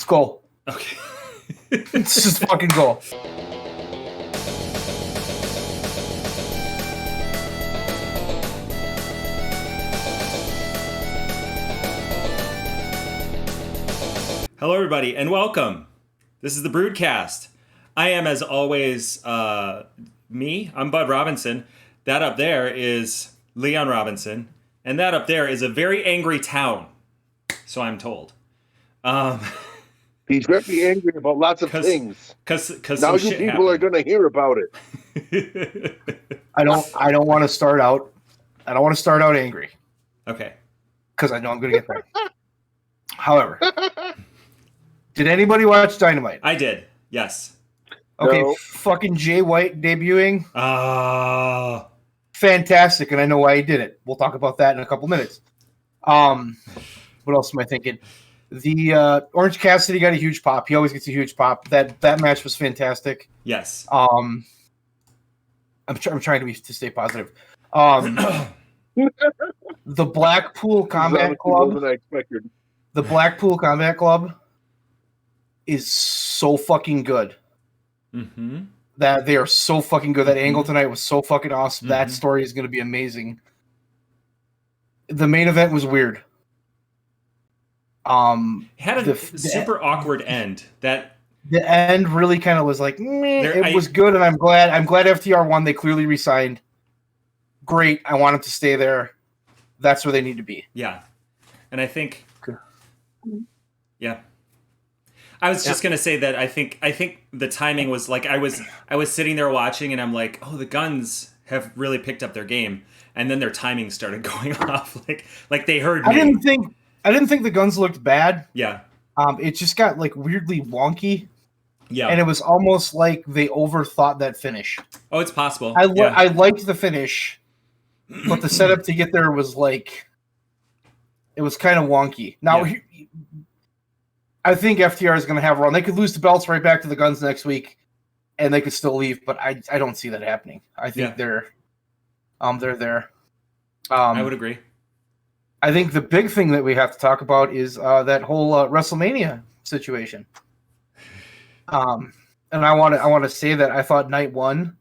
go. Okay. Let's just fucking go. Hello, everybody, and welcome. This is the Brewdcast. I am, as always, me. I'm Bud Robinson. That up there is Leon Robinson. And that up there is a very angry town. So I'm told. He's very angry about lots of things. Because now you people are going to hear about it. I don't want to start out. I don't want to start out angry. Okay. Because I know I'm going to get there. However, did anybody watch Dynamite? I did. Yes. Okay. No. Fucking Jay White debuting. Fantastic, and I know why he did it. We'll talk about that in a couple minutes. What else am I thinking? The Orange Cassidy got a huge pop. He always gets a huge pop. That match was fantastic. Yes. I'm trying to stay positive. The Blackpool Combat Club. Than I expected. The Blackpool Combat Club is so fucking good. Mm-hmm. That they are so fucking good. That angle tonight was so fucking awesome. Mm-hmm. That story is going to be amazing. The main event was weird. It had a super awkward end. That the end really kind of was like, meh. It was good, and I'm glad FTR won. They clearly resigned. Great. I want them to stay there. That's where they need to be. Yeah, and I think, yeah. I was just gonna say that I think the timing was like I was sitting there watching and I'm like, oh, the Guns have really picked up their game, and then their timing started going off like they heard me. I didn't think the Guns looked bad. Yeah. It just got like weirdly wonky. Yeah. And it was almost like they overthought that finish. Oh, it's possible. I liked the finish, but the setup to get there was like it was kind of wonky. Now. Yeah. I think FTR is going to have a run. They could lose the belts right back to the Guns next week, and they could still leave. But I don't see that happening. I think they're there. I would agree. I think the big thing that we have to talk about is that whole WrestleMania situation. And I want to say that I thought night one.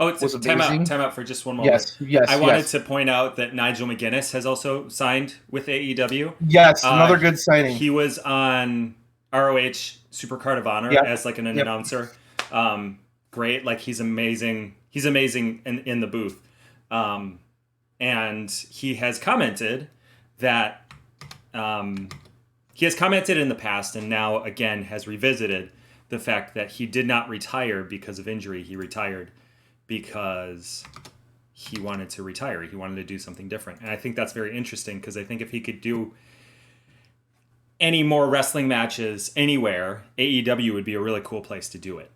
Oh, it's a time out for just one moment. Yes. I wanted to point out that Nigel McGuinness has also signed with AEW. Yes, another good signing. He was on ROH Supercard of Honor as like an announcer. Great, like he's amazing. He's amazing in the booth. And he has commented that he has commented in the past and now again has revisited the fact that he did not retire because of injury. He retired because he wanted to retire. He wanted to do something different. And I think that's very interesting because I think if he could do any more wrestling matches anywhere, AEW would be a really cool place to do it.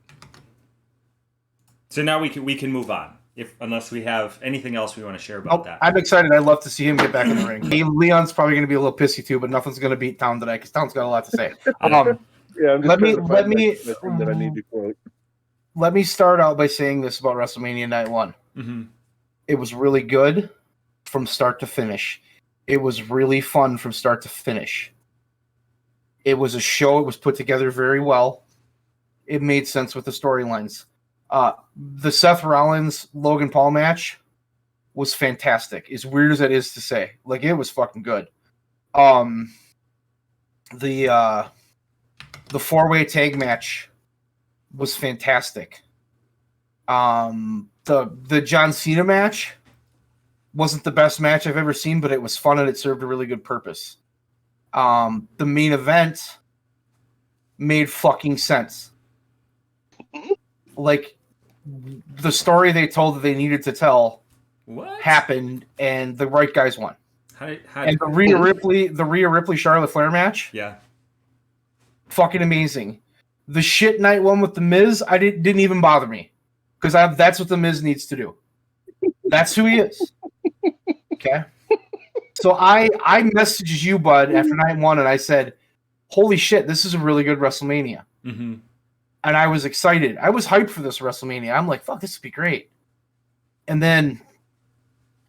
So now we can move on. Unless we have anything else we want to share about that. I'm excited. I'd love to see him get back in the ring. Leon's probably going to be a little pissy too, but nothing's going to beat Town today because Town's got a lot to say. Let me start out by saying this about WrestleMania Night 1. Mm-hmm. It was really good from start to finish. It was really fun from start to finish. It was a show. It was put together very well. It made sense with the storylines. The Seth Rollins Logan Paul match was fantastic. As weird as that is to say, like it was fucking good. The 4-way tag match was fantastic. The John Cena match wasn't the best match I've ever seen, but it was fun and it served a really good purpose. The main event made fucking sense. Like the story they told that they needed to tell happened, and the right guys won. And the Rhea Ripley Charlotte Flair match, fucking amazing. The shit night one with the Miz, didn't even bother me because that's what the Miz needs to do. That's who he is. Okay. So I messaged you, Bud, after night one, and I said, "Holy shit, this is a really good WrestleMania." Mm-hmm. And I was excited. I was hyped for this WrestleMania. I'm like, "Fuck, this would be great." And then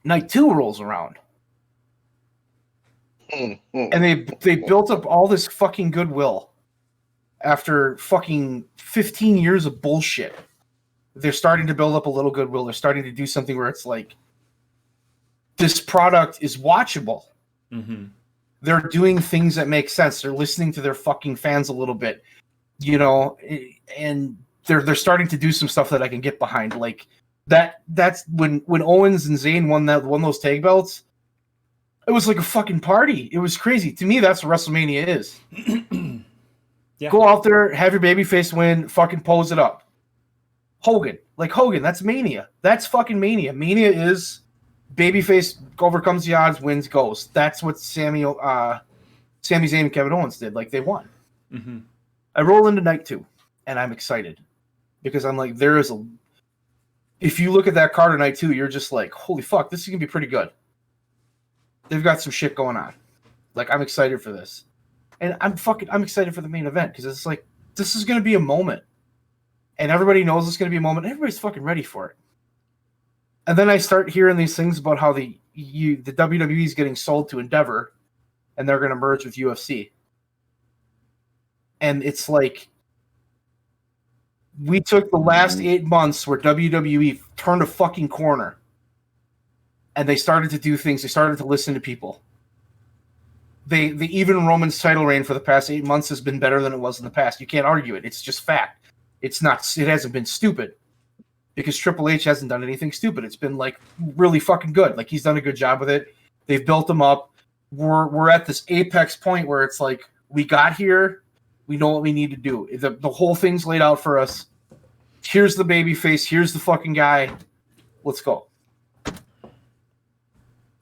night 2 rolls around, and they built up all this fucking goodwill after fucking 15 years of bullshit, they're starting to build up a little goodwill. They're starting to do something where it's like, this product is watchable. Mm-hmm. They're doing things that make sense. They're listening to their fucking fans a little bit, you know, and they're starting to do some stuff that I can get behind. Like that's when Owens and Zayn won those tag belts. It was like a fucking party. It was crazy. To me, that's what WrestleMania is. Yeah. Go out there, have your babyface win, fucking pose it up. Hogan, that's Mania. That's fucking Mania. Mania is babyface overcomes the odds, wins, goes. That's what Sami Zayn and Kevin Owens did. Like, they won. Mm-hmm. I roll into night 2, and I'm excited because I'm like, if you look at that card of night 2, you're just like, holy fuck, this is gonna be pretty good. They've got some shit going on. Like, I'm excited for this, and I'm excited for the main event because it's like, this is gonna be a moment, and everybody knows it's gonna be a moment. Everybody's fucking ready for it. And then I start hearing these things about how the WWE is getting sold to Endeavor, and they're going to merge with UFC. And it's like, we took the last 8 months where WWE turned a fucking corner, and they started to do things. They started to listen to people. Even Roman's title reign for the past 8 months has been better than it was in the past. You can't argue it. It's just fact. It hasn't been stupid. Because Triple H hasn't done anything stupid. It's been like really fucking good. Like, he's done a good job with it. They've built him up. We're at this apex point where it's like, we got here. We know what we need to do. The whole thing's laid out for us. Here's the baby face. Here's the fucking guy. Let's go.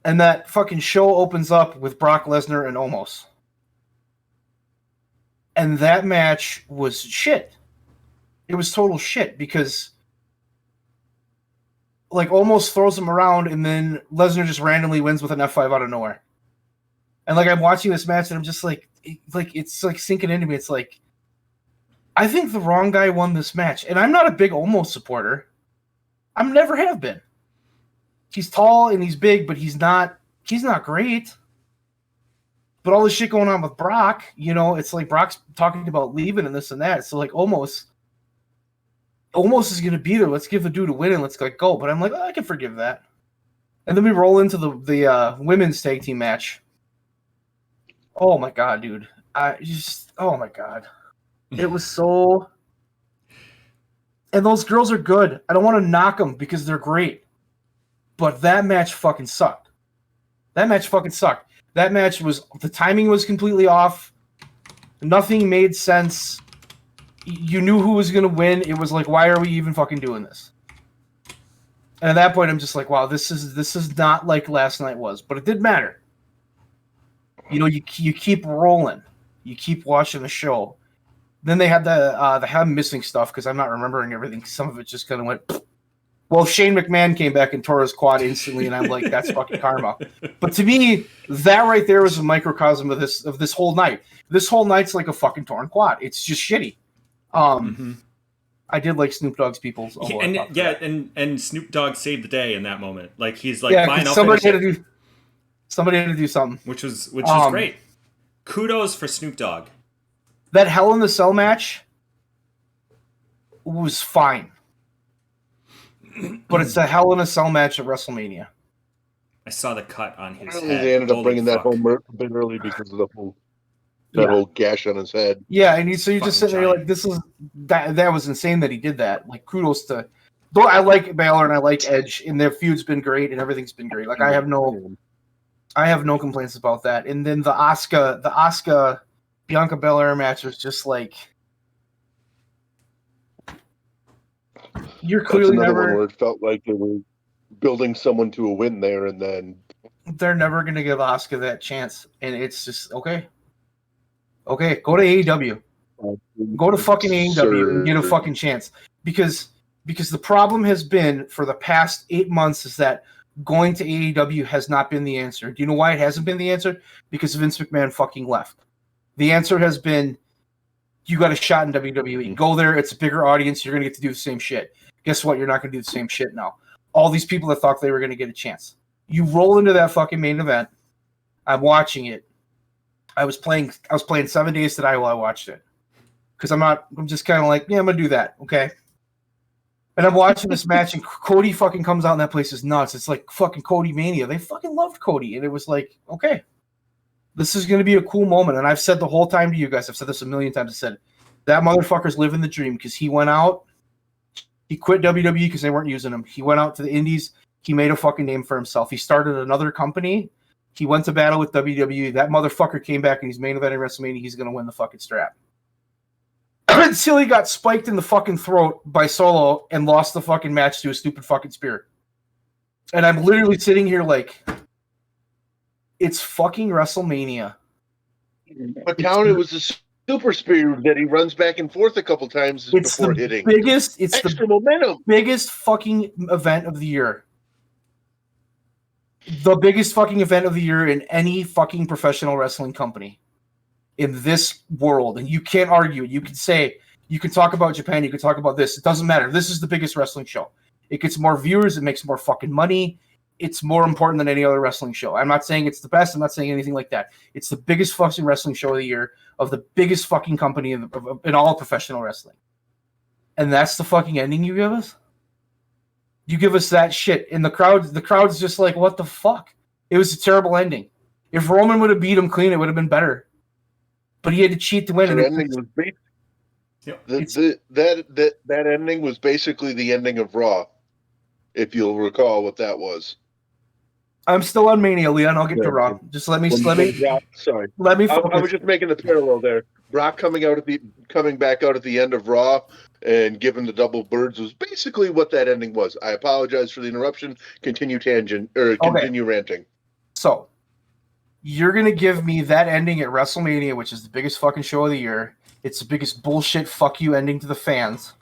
And that fucking show opens up with Brock Lesnar and Omos. And that match was shit. It was total shit because, like, almost throws him around, and then Lesnar just randomly wins with an F5 out of nowhere. And, like, I'm watching this match, and I'm just like it's like sinking into me. It's like, I think the wrong guy won this match. And I'm not a big Omos supporter. I never have been. He's tall and he's big, but he's not great. But all this shit going on with Brock, you know, it's like Brock's talking about leaving and this and that. So, like, Omos is going to be there. Let's give the dude a win and let's go. But I'm like, I can forgive that. And then we roll into the women's tag team match. Oh my god, dude! Oh my god, it was so. And those girls are good. I don't want to knock them because they're great, but that match fucking sucked. That match was, the timing was completely off. Nothing made sense. You knew who was going to win. It was like, why are we even fucking doing this? And at that point, I'm just like, wow, this is not like last night was. But it didn't matter. You know, you keep rolling. You keep watching the show. Then they had I'm missing stuff because I'm not remembering everything. Some of it just kind of went. Pfft. Well, Shane McMahon came back and tore his quad instantly, and I'm like, that's fucking karma. But to me, that right there was a microcosm of this whole night. This whole night's like a fucking torn quad. It's just shitty. I did like Snoop Dogg's people's. And Snoop Dogg saved the day in that moment. Like, he's like, yeah, fine, somebody had to do something, which was great. Kudos for Snoop Dogg. That Hell in the Cell match was fine, but it's a Hell in a Cell match at WrestleMania. I saw the cut on his head. They ended up bringing that home a bit early because of the whole gash on his head. Yeah, and you're just sitting there like, this is that was insane that he did that. Like, kudos to. Though I like Balor and I like Edge, and their feud's been great and everything's been great. Like, I have no complaints about that. And then the Asuka Bianca Belair match was just like, you're clearly never. Where it felt like they were building someone to a win there, and then they're never going to give Asuka that chance, and it's just okay. Go to AEW. Go to fucking AEW and get a fucking chance, because the problem has been for the past 8 months is that going to AEW has not been the answer. Do you know why it hasn't been the answer? Because Vince McMahon fucking left. The answer has been, you got a shot in WWE. Go there. It's a bigger audience. You're going to get to do the same shit. Guess what? You're not going to do the same shit now. All these people that thought they were going to get a chance. You roll into that fucking main event. I'm watching it. I was playing 7 Days to Die while I watched it. because I'm just kind of like, yeah, I'm gonna do that, okay. And I'm watching this match, and Cody fucking comes out, and that place is nuts. It's like fucking Cody Mania. They fucking loved Cody, and it was like, okay, this is gonna be a cool moment. And I've said the whole time to you guys, I've said this a million times. I said that motherfucker's living the dream because he went out, he quit WWE because they weren't using him. He went out to the Indies. He made a fucking name for himself. He started another company. He went to battle with WWE. That motherfucker came back and he's main eventing WrestleMania. He's going to win the fucking strap. Until he got spiked in the fucking throat by Solo and lost the fucking match to a stupid fucking spear. And I'm literally sitting here like, it's fucking WrestleMania. But Townie was a super spear that he runs back and forth a couple times before hitting. It's extra the momentum. Biggest fucking event of the year. The biggest fucking event of the year in any fucking professional wrestling company in this world. And you can't argue it. You can say, you can talk about Japan, you can talk about this. It doesn't matter. This is the biggest wrestling show. It gets more viewers. It makes more fucking money. It's more important than any other wrestling show. I'm not saying it's the best. I'm not saying anything like that. It's the biggest fucking wrestling show of the year of the biggest fucking company in all professional wrestling. And that's the fucking ending you give us? You give us that shit, and the crowd's just like, what the fuck? It was a terrible ending. If Roman would have beat him clean, it would have been better. But he had to cheat to win. That ending was basically the ending of Raw, if you'll recall what that was. I'm still on Mania, Leon. I'll get to Raw. Just let me. Sorry. Let me. I was just making the parallel there. Brock coming back out at the end of Raw and giving the double birds was basically what that ending was. I apologize for the interruption. Continue ranting. So, you're gonna give me that ending at WrestleMania, which is the biggest fucking show of the year. It's the biggest bullshit fuck you ending to the fans,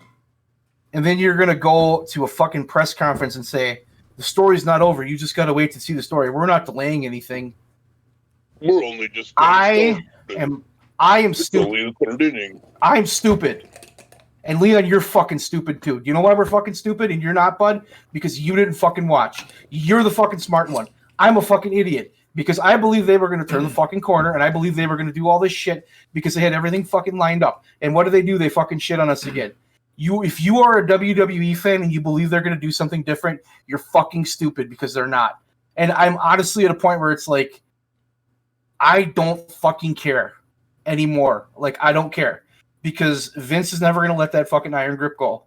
and then you're gonna go to a fucking press conference and say the story's not over. You just gotta wait to see the story. We're not delaying anything. We're only just. I am stupid. I'm stupid. And Leon, you're fucking stupid too. Do you know why we're fucking stupid and you're not, bud? Because you didn't fucking watch. You're the fucking smart one. I'm a fucking idiot because I believe they were going to turn the fucking corner and I believe they were going to do all this shit because they had everything fucking lined up. And what do? They fucking shit on us again. If you are a WWE fan and you believe they're going to do something different, you're fucking stupid because they're not. And I'm honestly at a point where it's like, I don't fucking care anymore. Like, I don't care because Vince is never going to let that fucking iron grip go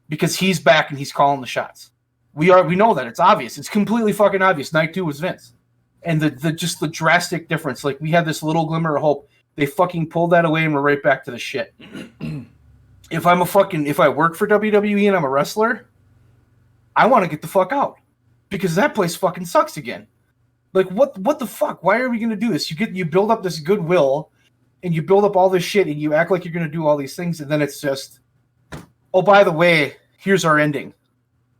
because he's back and he's calling the shots. We know that. It's obvious. It's completely fucking obvious. Night 2 was Vince. And the drastic difference. Like, we had this little glimmer of hope. They fucking pulled that away and we're right back to the shit. If I work for WWE and I'm a wrestler, I want to get the fuck out because that place fucking sucks again. Like, what the fuck? Why are we going to do this? You build up this goodwill and you build up all this shit and you act like you're going to do all these things. And then it's just, oh, by the way, here's our ending.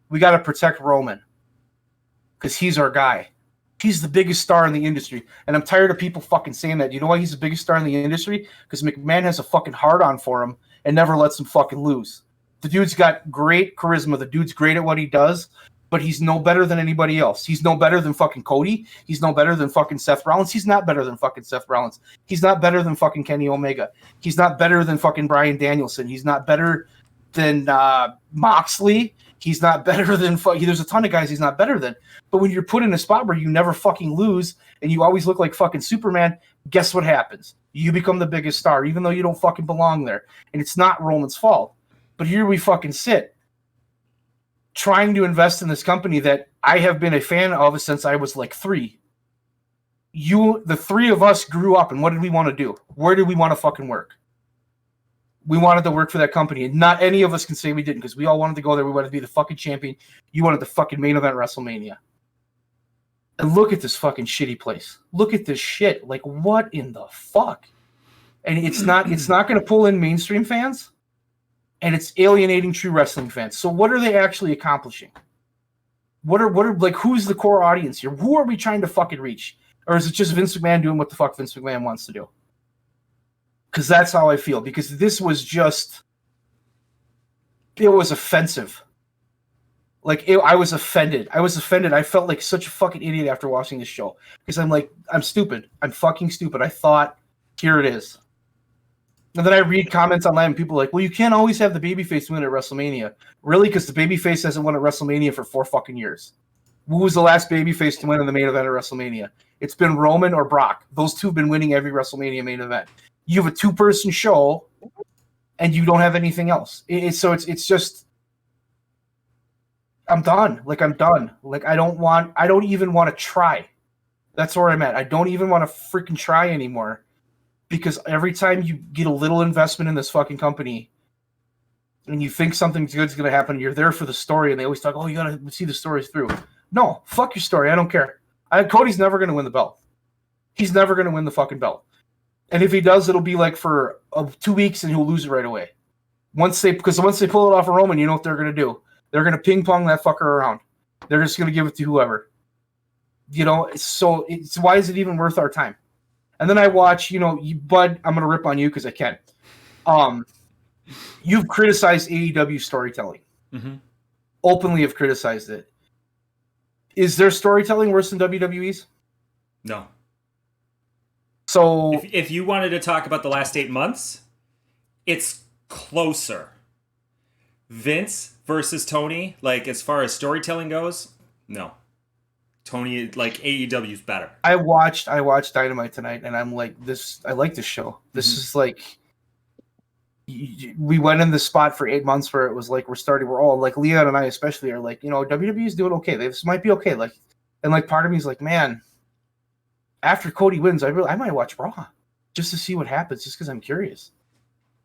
We got to protect Roman because he's our guy. He's the biggest star in the industry. And I'm tired of people fucking saying that. You know why he's the biggest star in the industry? Because McMahon has a fucking hard-on for him and never lets him fucking lose. The dude's got great charisma. The dude's great at what he does, but he's no better than anybody else. He's no better than fucking Cody. He's no better than fucking Seth Rollins. He's not better than fucking Seth Rollins. He's not better than fucking Kenny Omega. He's not better than fucking Bryan Danielson. He's not better than Moxley. He's not better than there's a ton of guys he's not better than. But when you're put in a spot where you never fucking lose and you always look like fucking Superman, guess what happens? You become the biggest star, even though you don't fucking belong there. And it's not Roman's fault. But here we fucking sit, trying to invest in this company that I have been a fan of since I was like 3. The 3 of us grew up, and what did we want to do? Where did we want to fucking work? We wanted to work for that company, and not any of us can say we didn't because we all wanted to go there. We wanted to be the fucking champion. You wanted the fucking main event WrestleMania. And look at this fucking shitty place. Look at this shit. Like, what in the fuck? And it's not going to pull in mainstream fans, and it's alienating true wrestling fans. So what are they actually accomplishing? What are like, who's the core audience here? Who are we trying to fucking reach? Or is it just Vince McMahon doing what the fuck Vince McMahon wants to do? Because that's how I feel. Because this was just, it was offensive. Like, I was offended. I felt like such a fucking idiot after watching this show. Because I'm like, I'm stupid. I'm fucking stupid. I thought, here it is. And then I read comments online and people are like, well, you can't always have the babyface win at WrestleMania. Really? Because the babyface hasn't won at WrestleMania for 4 fucking years. Who was the last babyface to win in the main event at WrestleMania? It's been Roman or Brock. Those two have been winning every WrestleMania main event. You have a 2-person show, and you don't have anything else. It's just, I'm done. Like, I'm done. Like, I don't even want to try. That's where I'm at. I don't even want to freaking try anymore. Because every time you get a little investment in this fucking company and you think something good's going to happen, you're there for the story, and they always talk, oh, you got to see the stories through. No, fuck your story. I don't care. Cody's never going to win the belt. He's never going to win the fucking belt. And if he does, it'll be like for 2 weeks and he'll lose it right away. Once they pull it off of Roman, you know what they're going to do. They're going to ping pong that fucker around. They're just going to give it to whoever. You know, so why is it even worth our time? And then I watch, Bud, I'm going to rip on you because I can. You've criticized AEW storytelling. Mm-hmm. Openly have criticized it. Is their storytelling worse than WWE's? No. So if you wanted to talk about the last 8 months, it's closer. Vince versus Tony, like as far as storytelling goes, no. Tony, like AEW's better. I watched Dynamite tonight, and I'm like, I like this show. This is like, we went in this spot for 8 months where it was like we're all like, Leon and I especially are like, WWE's doing okay. This might be okay. Like, and like part of me is like, man, after Cody wins, I might watch Raw just to see what happens, just because I'm curious.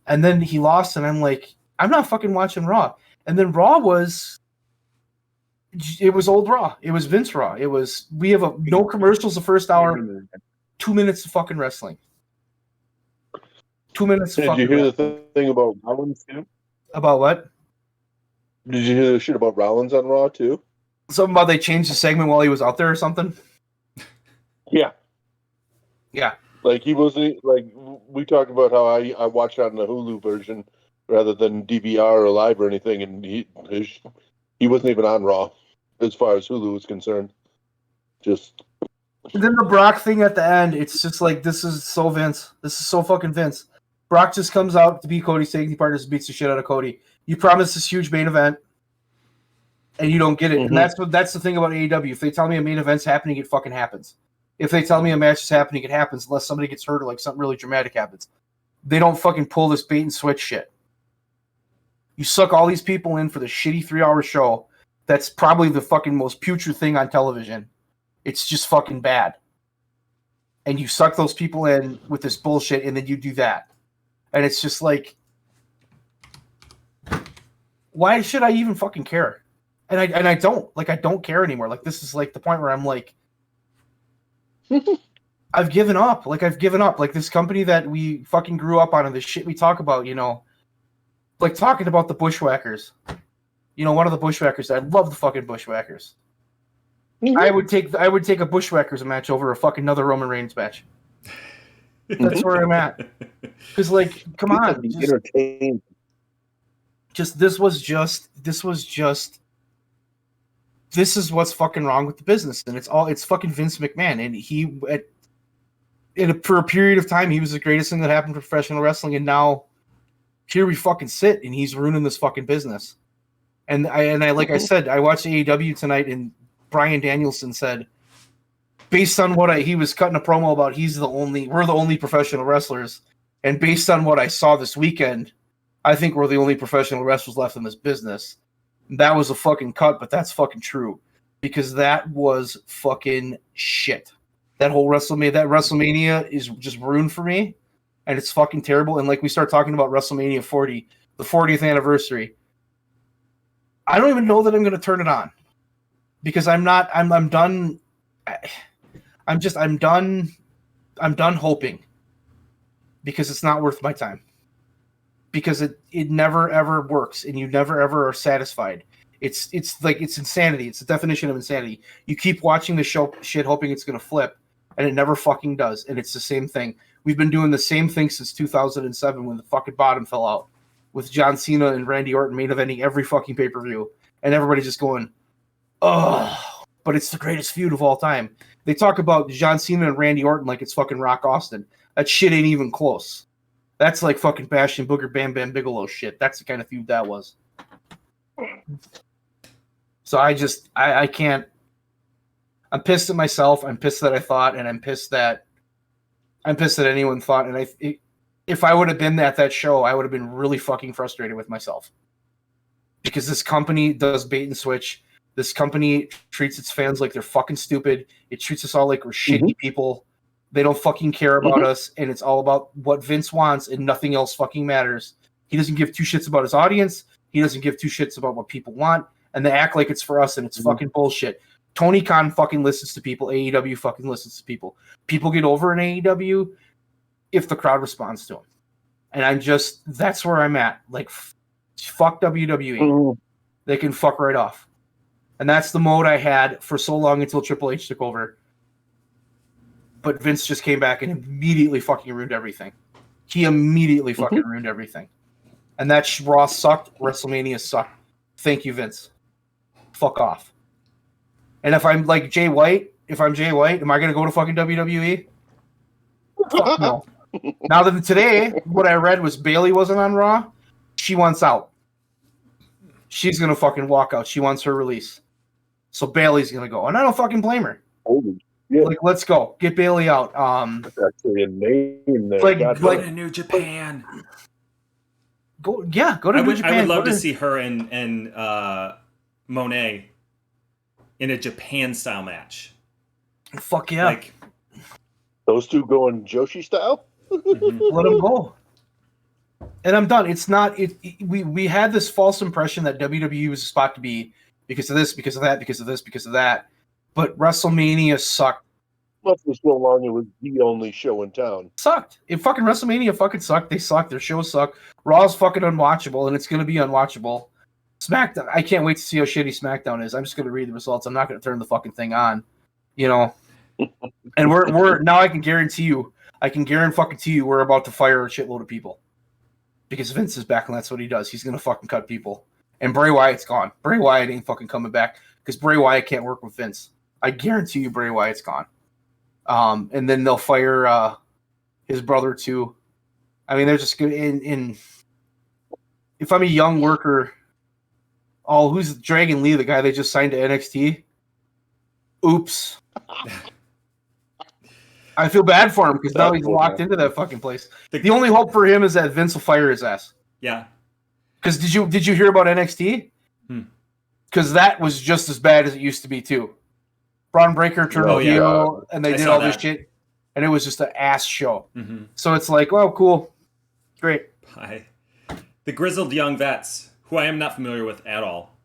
And then he lost, and I'm like, I'm not fucking watching Raw. And then Raw was old Raw. It was Vince Raw. We have no commercials the first hour, 2 minutes of fucking wrestling. 2 minutes of fucking wrestling. Did you hear wrestling. the thing about Rollins too? About what? Did you hear the shit about Rollins on Raw too? Something about they changed the segment while he was out there or something? Yeah. Yeah. Like he wasn't, like we talked about how I watched it on the Hulu version rather than DVR or live or anything, and he wasn't even on Raw as far as Hulu was concerned. Just. And then the Brock thing at the end, it's just like, this is so Vince. This is so fucking Vince. Brock just comes out to be Cody's safety partner, just beats the shit out of Cody. You promise this huge main event, and you don't get it. Mm-hmm. And that's the thing about AEW. If they tell me a main event's happening, it fucking happens. If they tell me a match is happening, it happens, unless somebody gets hurt or like something really dramatic happens. They don't fucking pull this bait and switch shit. You suck all these people in for the shitty 3-hour show. That's probably the fucking most putrid thing on television. It's just fucking bad. And you suck those people in with this bullshit, and then you do that. And it's just like, why should I even fucking care? And I don't. Like, I don't care anymore. Like, this is like the point where I'm like, I've given up. Like, I've given up. Like, this company that we fucking grew up on and the shit we talk about, like talking about the Bushwhackers. One of the Bushwhackers. I love the fucking Bushwhackers. Mm-hmm. I would take a Bushwhackers match over a fucking another Roman Reigns match. That's where I'm at. Because, like, come on. This is what's fucking wrong with the business. And it's fucking Vince McMahon. And for a period of time, he was the greatest thing that happened to professional wrestling. And now here we fucking sit, and he's ruining this fucking business. And like I said, I watched AEW tonight, and Bryan Danielson said, based on what he was cutting a promo about, we're the only professional wrestlers. And based on what I saw this weekend, I think we're the only professional wrestlers left in this business. That was a fucking cut, but that's fucking true. Because that was fucking shit. That whole WrestleMania is just ruined for me. And it's fucking terrible. And like we start talking about WrestleMania 40, the 40th anniversary, I don't even know that I'm going to turn it on. Because I'm done. I'm done hoping. Because it's not worth my time. Because it never ever works, and you never ever are satisfied. It's insanity. It's the definition of insanity. You keep watching the show shit hoping it's gonna flip, and it never fucking does. And it's the same thing. We've been doing the same thing since 2007 when the fucking bottom fell out, with John Cena and Randy Orton main eventing every fucking pay-per-view, and everybody just going, oh, but it's the greatest feud of all time. They talk about John Cena and Randy Orton like it's fucking Rock Austin. That shit ain't even close. That's like fucking Bastion Booger Bam Bam Bigelow shit. That's the kind of feud that was. So I can't. I'm pissed at myself. I'm pissed that I thought, and I'm pissed that anyone thought. And if I would have been at that show, I would have been really fucking frustrated with myself. Because this company does bait and switch. This company treats its fans like they're fucking stupid. It treats us all like we're shitty people. They don't fucking care about us, and it's all about what Vince wants, and nothing else fucking matters. He doesn't give two shits about his audience. He doesn't give two shits about what people want, and they act like it's for us, and it's fucking bullshit. Tony Khan fucking listens to people. AEW fucking listens to people. People get over in AEW if the crowd responds to them. And that's where I'm at. Like, fuck WWE. They can fuck right off. And that's the mode I had for so long until Triple H took over. But Vince just came back and immediately fucking ruined everything. He immediately fucking ruined everything. And that Raw sucked. WrestleMania sucked. Thank you, Vince. Fuck off. And if I'm like Jay White, am I going to go to fucking WWE? Fuck no. Now that today, what I read was Bayley wasn't on Raw. She wants out. She's going to fucking walk out. She wants her release. So Bayley's going to go. And I don't fucking blame her. Yeah. Like, let's go. Get Bayley out. That's actually a name there. Go to New Japan. Go to New Japan. I would love to see her and Monet in a Japan-style match. Fuck yeah. Like, those two going Joshi style? Let them go. And I'm done. It's not. We had this false impression that WWE was a spot to be because of this, because of that, because of this, because of that. But WrestleMania sucked. Well, for so long, it was the only show in town. Sucked. Fucking WrestleMania fucking sucked. They sucked. Their shows suck. Raw's fucking unwatchable, and it's going to be unwatchable. SmackDown. I can't wait to see how shitty SmackDown is. I'm just going to read the results. I'm not going to turn the fucking thing on. You know. And we're now. I can guarantee you. We're about to fire a shitload of people because Vince is back, and that's what he does. He's going to fucking cut people. And Bray Wyatt's gone. Bray Wyatt ain't fucking coming back because Bray Wyatt can't work with Vince. I guarantee you Bray Wyatt's gone. And then they'll fire his brother too. I mean, they're just good. If I'm a young worker, who's Dragon Lee, the guy they just signed to NXT? Oops. I feel bad for him because now he's locked into that fucking place. The only hope for him is that Vince will fire his ass. Yeah. Because did you hear about NXT? Because that was just as bad as it used to be too. Braun Breaker turned heel, and they did all this shit, and it was just an ass show. So it's like, well, cool, great. Hi. The Grizzled Young Vets, who I am not familiar with at all,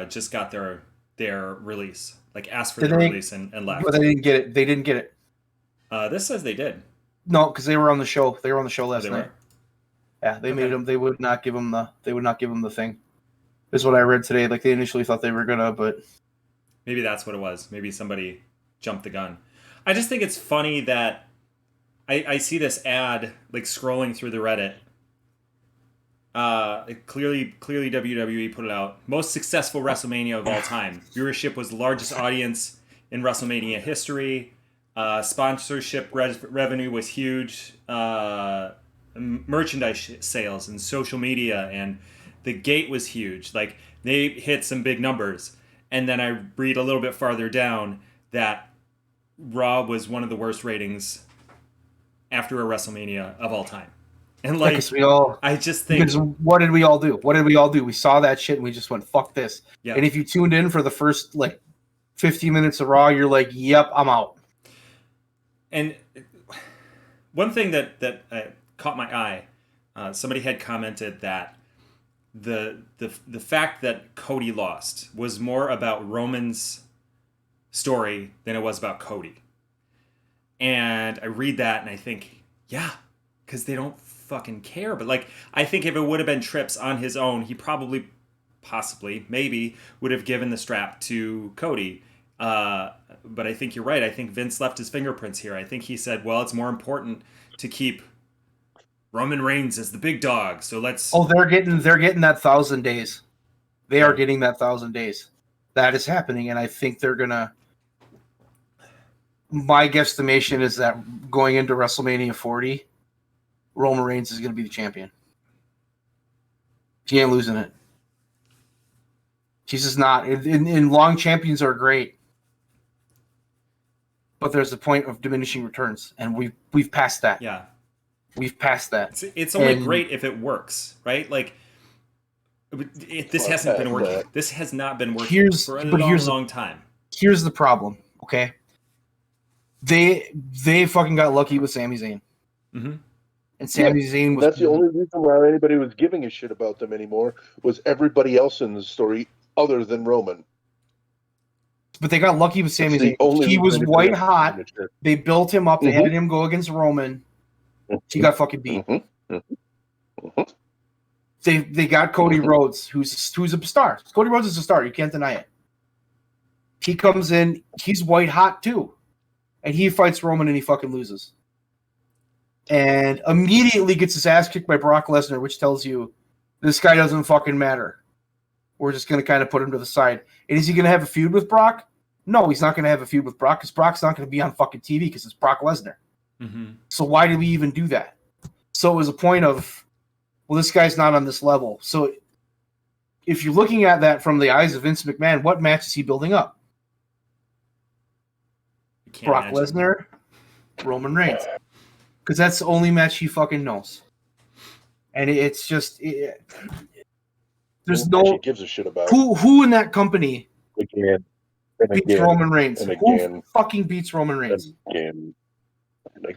just got their release. Like asked for their release and left. But they didn't get it. They didn't get it. This says they did. No, because they were on the show. They were on the show last night. Yeah, they made them. They would not give them the. They would not give them the thing. This is what I read today. Like they initially thought they were gonna, but maybe that's what it was. Maybe somebody jumped the gun. I just think it's funny that I see this ad like scrolling through the Reddit. Clearly WWE put it out. Most successful WrestleMania of all time. Viewership was the largest audience in WrestleMania history. Sponsorship revenue was huge. Merchandise sales and social media, and the gate was huge. Like they hit some big numbers. And then I read a little bit farther down that Raw was one of the worst ratings after a WrestleMania of all time. And like, I just think, because what did we all do? We saw that shit and we just went, fuck this. Yeah. And if you tuned in for the first like 15 minutes of Raw, you're like, yep, I'm out. And one thing that caught my eye, somebody had commented that the fact that Cody lost was more about Roman's story than it was about Cody. And I read that and I think, yeah, because they don't fucking care. But like, I think if it would have been Trips on his own, he probably, possibly, maybe would have given the strap to Cody. But I think you're right. I think Vince left his fingerprints here. I think he said, well, it's more important to keep Roman Reigns as the big dog. So let's. Oh, they're getting that 1,000 days. They are getting that 1,000 days. That is happening, and I think they're gonna. My guesstimation is that going into WrestleMania 40, Roman Reigns is going to be the champion. He ain't losing it. He's just not. In long champions are great, but there's a point of diminishing returns, and we've passed that. Yeah, we've passed that. It's only great if it works, right? Like this hasn't been working. This has not been working for a long time. Here's the problem. Okay, they fucking got lucky with Sami Zayn. Mm-hmm. And Sami Zayn was... That's the only reason why anybody was giving a shit about them anymore, was everybody else in the story other than Roman. But they got lucky with Sami Zayn. He was white hot. They built him up. They had him go against Roman. He got fucking beat. They got Cody Rhodes, who's a star. Cody Rhodes is a star. You can't deny it. He comes in. He's white hot, too. And he fights Roman, and he fucking loses. And immediately gets his ass kicked by Brock Lesnar, which tells you this guy doesn't fucking matter. We're just going to kind of put him to the side. And is he going to have a feud with Brock? No, he's not going to have a feud with Brock because Brock's not going to be on fucking TV because it's Brock Lesnar. Mm-hmm. So why did we even do that? So it was a point of, well, this guy's not on this level. So if you're looking at that from the eyes of Vince McMahon, what match is he building up? Brock Lesnar, Roman Reigns. Because that's the only match he fucking knows. And it's just... there's no... gives a shit about who in that company beats Roman Reigns? Who fucking beats Roman Reigns?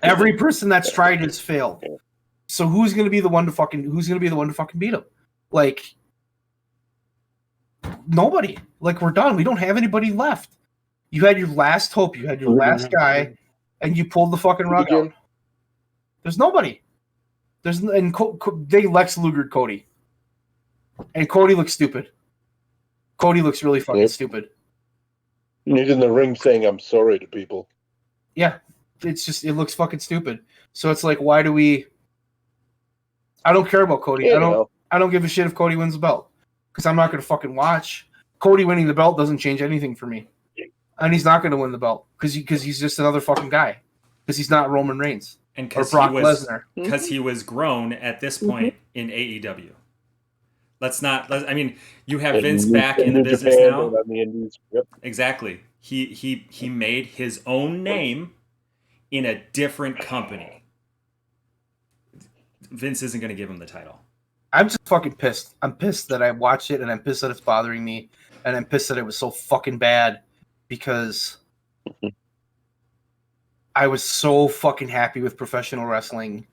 Every person that's tried has failed. So who's going to be the one to fucking beat him? Like, nobody. Like, we're done. We don't have anybody left. You had your last hope. You had your last guy, and you pulled the fucking rug out. There's nobody. They Lex Lugered Cody. And Cody looks stupid. Cody looks really fucking stupid. He's in the ring saying, I'm sorry to people. Yeah. It looks fucking stupid. So it's like, why do we... I don't care about Cody. Yeah, I don't give a shit if Cody wins the belt. Because I'm not going to fucking watch. Cody winning the belt doesn't change anything for me. And he's not going to win the belt. Because he's just another fucking guy. Because he's not Roman Reigns. And Lesnar. Because he was grown at this point in AEW. I mean, you have Vince back in the business now. Yep. Exactly. He made his own name in a different company. Vince isn't going to give him the title. I'm just fucking pissed. I'm pissed that I watched it, and I'm pissed that it's bothering me, and I'm pissed that it was so fucking bad because I was so fucking happy with professional wrestling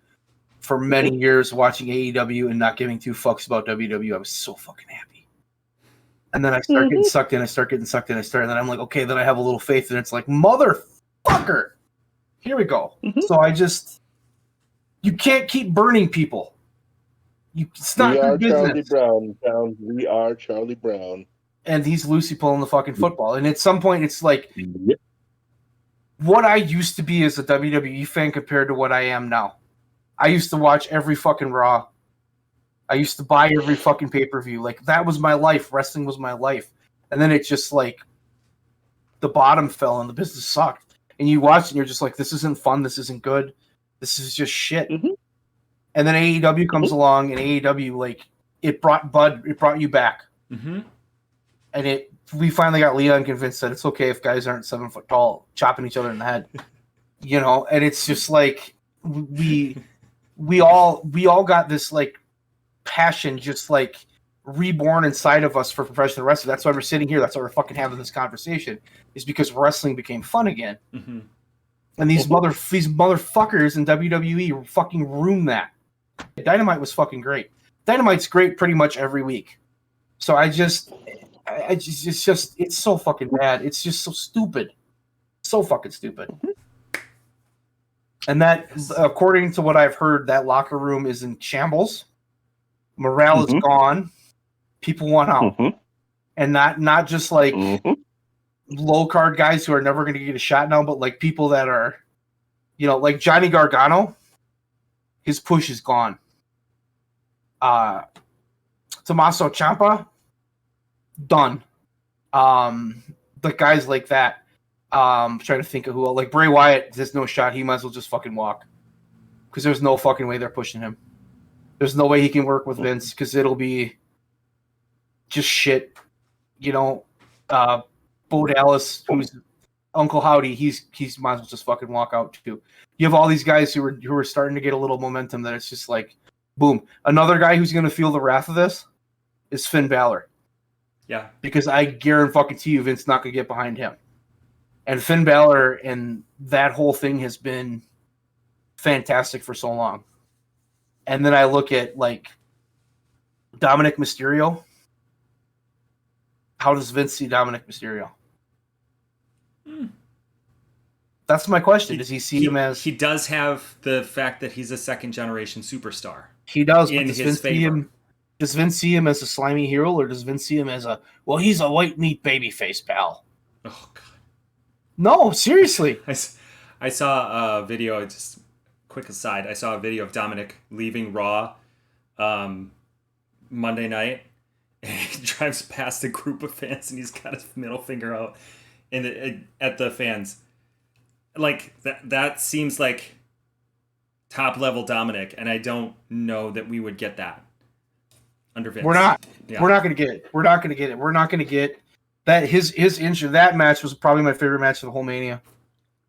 for many years, watching AEW and not giving two fucks about WWE. I was so fucking happy. And then I start getting sucked in, and then I'm like, okay, then I have a little faith, and it's like, motherfucker, here we go. So you can't keep burning people. It's not your business. We are Charlie Brown. And he's Lucy pulling the fucking football. And at some point, it's like, what I used to be as a WWE fan compared to what I am now. I used to watch every fucking Raw. I used to buy every fucking pay-per-view. Like, that was my life. Wrestling was my life. And then it just, like, the bottom fell and the business sucked. And you watch it and you're just like, this isn't fun. This isn't good. This is just shit. And then AEW comes along, and AEW, like, it brought you back. And we finally got Leon convinced that it's okay if guys aren't 7 foot tall chopping each other in the head. You know, and it's just like we all got this like passion just like reborn inside of us for professional wrestling. That's why we're sitting here. That's why we're fucking having this conversation, is because wrestling became fun again. And these motherfuckers in WWE fucking ruined that. Dynamite was fucking great. Dynamite's great pretty much every week. So it's so fucking bad. It's just so stupid. So fucking stupid. And that, according to what I've heard, that locker room is in shambles. Morale is gone. People want out. And not just like low card guys who are never going to get a shot now, but like people that are, you know, like Johnny Gargano, his push is gone. Tommaso Ciampa, done. The guys like that. Trying to think of who, like Bray Wyatt, there's no shot. He might as well just fucking walk. because there's no fucking way they're pushing him. There's no way he can work with Vince because it'll be just shit. You know, Bo Dallas, who's Uncle Howdy, he's might as well just fucking walk out too. You have all these guys who are starting to get a little momentum that it's just like, boom. Another guy who's going to feel the wrath of this is Finn Balor. Yeah. Because I guarantee you Vince's not going to get behind him. And Finn Balor and that whole thing has been fantastic for so long. And then I look at, like, Dominic Mysterio. How does Vince see Dominic Mysterio? That's my question. Does he see him as... He does have the fact that he's a second-generation superstar. He does, in his favor. Does Vince see him as a slimy hero, or does Vince see him as he's a white meat babyface, pal? Oh, God. No, seriously. I saw a video, just quick aside, I saw a video of Dominic leaving Raw Monday night, and he drives past a group of fans, and he's got his middle finger out at the fans. Like, that seems like top-level Dominic, and I don't know that we would get that under Vince. We're not going to get it. We're not going to get that. His injury, that match was probably my favorite match of the whole Mania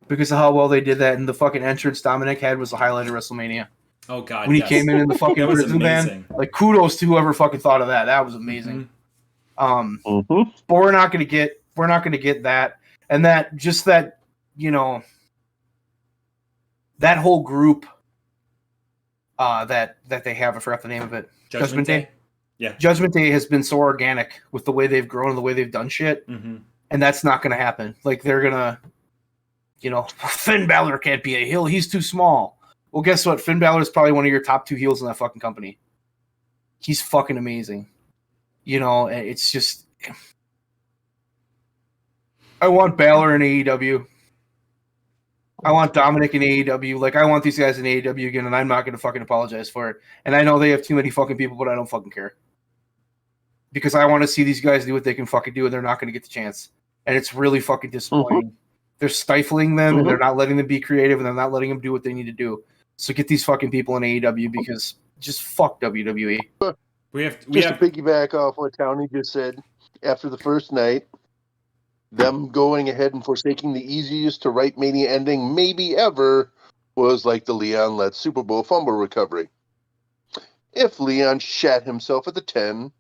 because of how well they did that, and the fucking entrance Dominic had was the highlight of WrestleMania. Oh, God, when he came in the fucking prison band. Like, kudos to whoever fucking thought of that. That was amazing. But we're not going to get that. And that, you know, that whole group that they have, I forgot the name of it. Judgment Day? Yeah. Judgment Day has been so organic with the way they've grown and the way they've done shit. And that's not going to happen. Like, they're going to, you know, Finn Balor can't be a heel. He's too small. Well, guess what? Finn Balor is probably one of your top 2 heels in that fucking company. He's fucking amazing. You know, it's just... I want Balor in AEW. I want Dominic in AEW. Like, I want these guys in AEW again, and I'm not going to fucking apologize for it. And I know they have too many fucking people, but I don't fucking care. Because I want to see these guys do what they can fucking do, and they're not going to get the chance. And it's really fucking disappointing. They're stifling them, and they're not letting them be creative, and they're not letting them do what they need to do. So get these fucking people in AEW, because just fuck WWE. We have to piggyback off what Townie just said. After the first night, them going ahead and forsaking the easiest to write Mania ending maybe ever was like the Leon led Super Bowl fumble recovery. If Leon shat himself at the 10,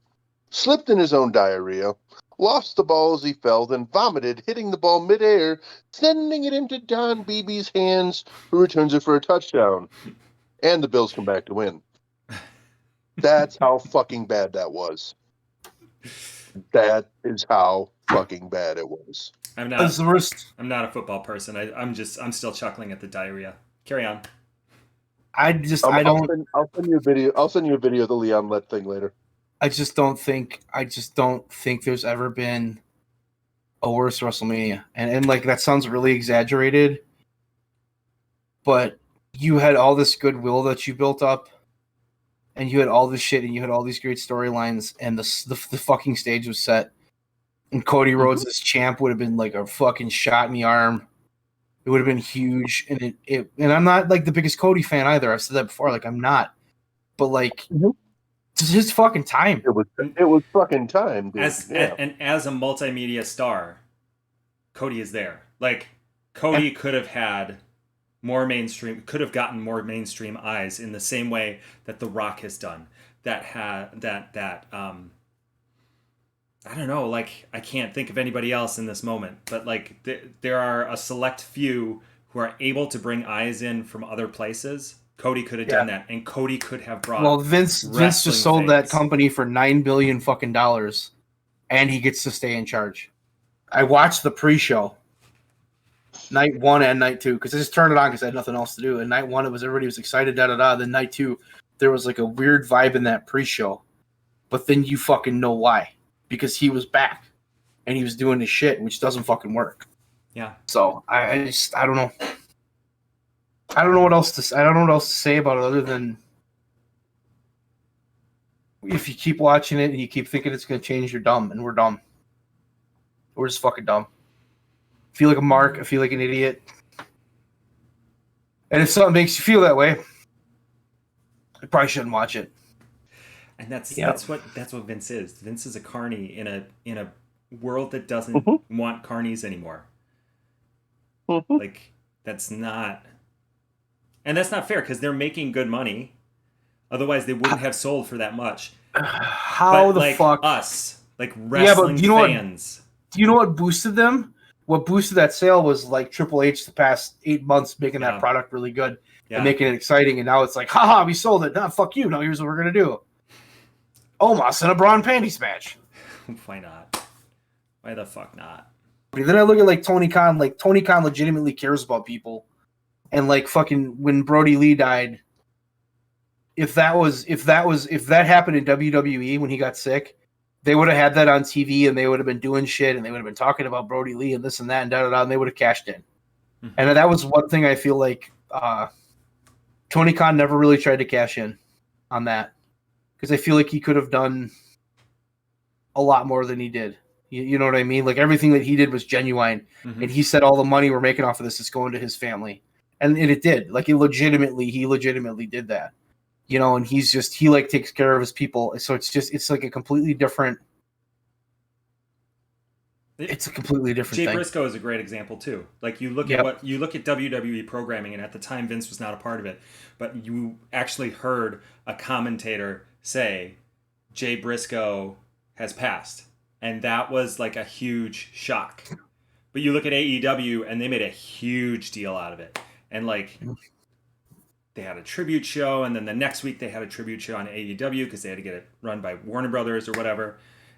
slipped in his own diarrhea, lost the ball as he fell, then vomited, hitting the ball midair, sending it into Don Beebe's hands, who returns it for a touchdown. And the Bills come back to win. That's how fucking bad that was. That is how fucking bad it was. I'm not a football person. I'm still chuckling at the diarrhea. Carry on. I'll send you a video. I'll send you a video of the Leon Lett thing later. I just don't think there's ever been a worse WrestleMania. And like, that sounds really exaggerated, but you had all this goodwill that you built up, and you had all this shit, and you had all these great storylines, and the fucking stage was set. And Cody Rhodes as champ would have been like a fucking shot in the arm. It would have been huge. And and I'm not like the biggest Cody fan either. I've said that before. Like, I'm not. But like, it's his fucking time. It was fucking time, dude. And as a multimedia star, Cody is there. Like, Cody could have had more mainstream, could have gotten more mainstream eyes in the same way that The Rock has done. I don't know, like, I can't think of anybody else in this moment, but like, there are a select few who are able to bring eyes in from other places. Cody could have done that, and Cody could have brought. Well, Vince just sold that company for $9 billion fucking dollars, and he gets to stay in charge. I watched the pre-show, night 1 and night 2, because I just turned it on because I had nothing else to do. And night 1, everybody was excited, Then night 2, there was like a weird vibe in that pre-show, but then you fucking know why. Because he was back and he was doing his shit, which doesn't fucking work. Yeah. So I don't know. I don't know what else to say about it other than if you keep watching it and you keep thinking it's going to change, you're dumb, and we're dumb. We're just fucking dumb. I feel like a mark. I feel like an idiot. And if something makes you feel that way, I probably shouldn't watch it. And that's what Vince is. Vince is a carny in a world that doesn't want carnies anymore. Like that's not fair because they're making good money. Otherwise, they wouldn't have sold for that much. How the fuck us, like wrestling fans? Do you know what boosted them? What boosted that sale was like Triple H the past 8 months making that product really good and making it exciting. And now it's like, haha, we sold it. Nah, fuck you. Now here's what we're gonna do. Omos in a bra and panties match. Why not? Why the fuck not? But then I look at like Tony Khan. Like Tony Khan legitimately cares about people, and like fucking when Brody Lee died. If that happened in WWE when he got sick, they would have had that on TV and they would have been doing shit and they would have been talking about Brody Lee and this and that and da da da, and they would have cashed in. Mm-hmm. And that was one thing I feel like Tony Khan never really tried to cash in on that because I feel like he could have done a lot more than he did. You know what I mean? Like everything that he did was genuine, and he said all the money we're making off of this is going to his family, and it did. Like he legitimately did that. You know, and he like takes care of his people. So it's like a completely different. It's a completely different Jay thing. Briscoe is a great example too. Like you look at WWE programming, and at the time Vince was not a part of it, but you actually heard a commentator say Jay Briscoe has passed, and that was like a huge shock. But you look at AEW, and they made a huge deal out of it, and like. They had a tribute show, and then the next week they had a tribute show on AEW because they had to get it run by Warner Brothers or whatever.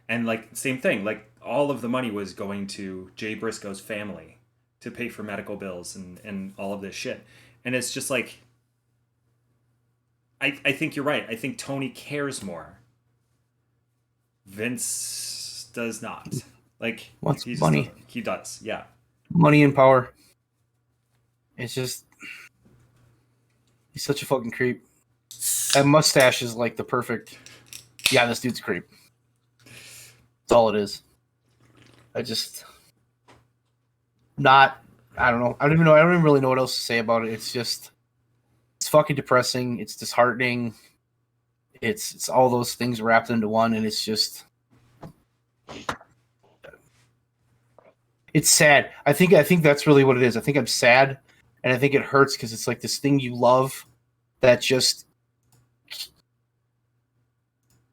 And like same thing, like all of the money was going to Jay Briscoe's family to pay for medical bills and all of this shit. And it's just like, I think you're right. I think Tony cares more. Vince does not. Like wants money. He does, yeah. Money and power. It's just. He's such a fucking creep. That mustache is like the perfect. Yeah, this dude's a creep. That's all it is. I don't know. I don't even really know what else to say about it. It's fucking depressing. It's disheartening. It's all those things wrapped into one, and it's just. It's sad. I think that's really what it is. I think I'm sad. And I think it hurts because it's like this thing you love that just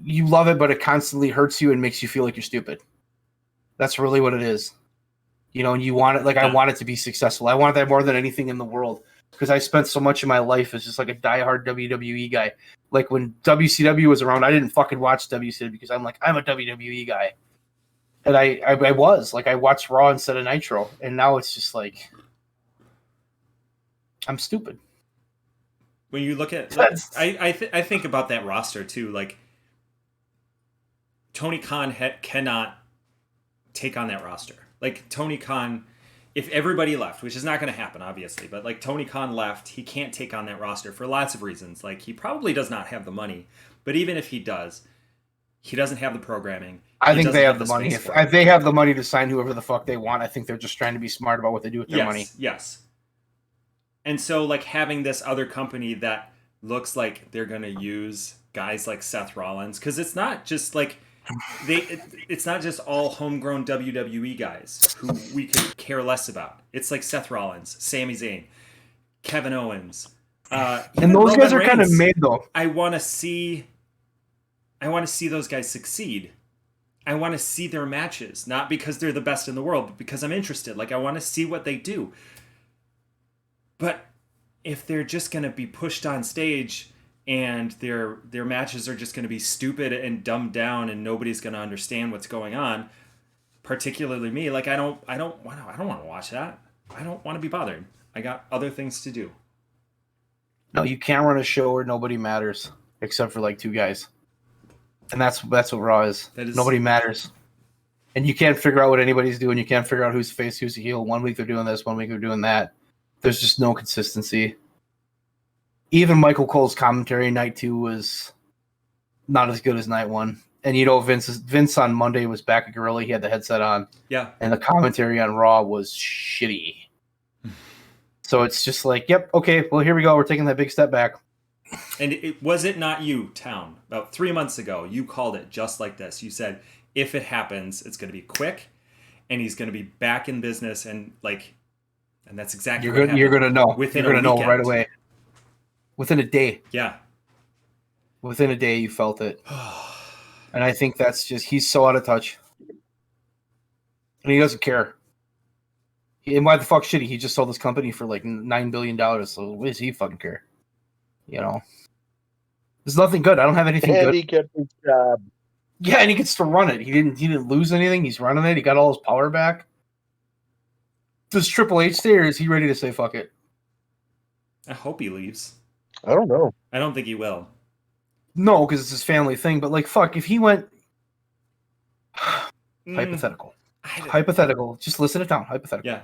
you love it, but it constantly hurts you and makes you feel like you're stupid. That's really what it is. You know, and you want it like I want it to be successful. I want that more than anything in the world because I spent so much of my life as just like a diehard WWE guy. Like when WCW was around, I didn't fucking watch WCW because I'm a WWE guy. And I was like I watched Raw instead of Nitro, and now it's just like I'm stupid. When you look at, I think about that roster too. Like Tony Khan cannot take on that roster. Like Tony Khan, if everybody left, which is not going to happen, obviously, but like Tony Khan left, he can't take on that roster for lots of reasons. Like he probably does not have the money, but even if he does, he doesn't have the programming. I think they have the money. If they have the money to sign whoever the fuck they want, I think they're just trying to be smart about what they do with their money. Yes. And so, like, having this other company that looks like they're going to use guys like Seth Rollins, because it's not just like it's not just all homegrown WWE guys who we could care less about. It's like Seth Rollins, Sami Zayn, Kevin Owens, and those guys are kind of made though. I want to see those guys succeed. I want to see their matches, not because they're the best in the world, but because I'm interested. Like I want to see what they do. But if they're just going to be pushed on stage and their matches are just going to be stupid and dumbed down and nobody's going to understand what's going on, particularly me, like I don't want to watch that. I don't want to be bothered. I got other things to do. No, you can't run a show where nobody matters except for like two guys. And that's what Raw is. Nobody matters. And you can't figure out what anybody's doing. You can't figure out who's face, who's a heel. 1 week they're doing this, 1 week they're doing that. There's just no consistency. Even Michael Cole's commentary night 2 was not as good as night 1. And you know, Vince on Monday was back at Gorilla. He had the headset on. Yeah. And the commentary on Raw was shitty. So it's just like, yep, okay, well here we go. We're taking that big step back. And was it not you, Town? About 3 months ago, you called it just like this. You said, if it happens, it's going to be quick, and he's going to be back in business, and that's exactly what happened. You're going to know. Within you're going to know right away. Within a day. Yeah. Within a day, you felt it. And I think that's just, he's so out of touch. And he doesn't care. And why the fuck should he? He just sold his company for like $9 billion. So what does he fucking care? You know? There's nothing good. I don't have anything good. He kept his job. Yeah, and he gets to run it. He didn't lose anything. He's running it. He got all his power back. Does Triple H stay, or is he ready to say fuck it? I hope he leaves. I don't know. I don't think he will. No, because it's his family thing. But like, fuck, if he went hypothetical. Hypothetical. Just listen it down. Hypothetical. Yeah.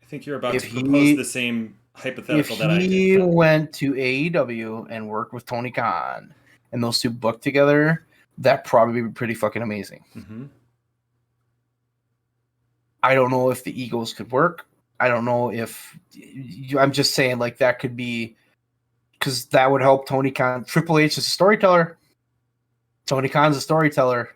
I think you're about to propose the same hypothetical that I did. If he went to AEW and worked with Tony Khan, and those two booked together, that probably would be pretty fucking amazing. Mm-hmm. I don't know if the egos could work. I don't know if... I'm just saying, like, that could be... Because that would help Tony Khan. Triple H is a storyteller. Tony Khan's a storyteller.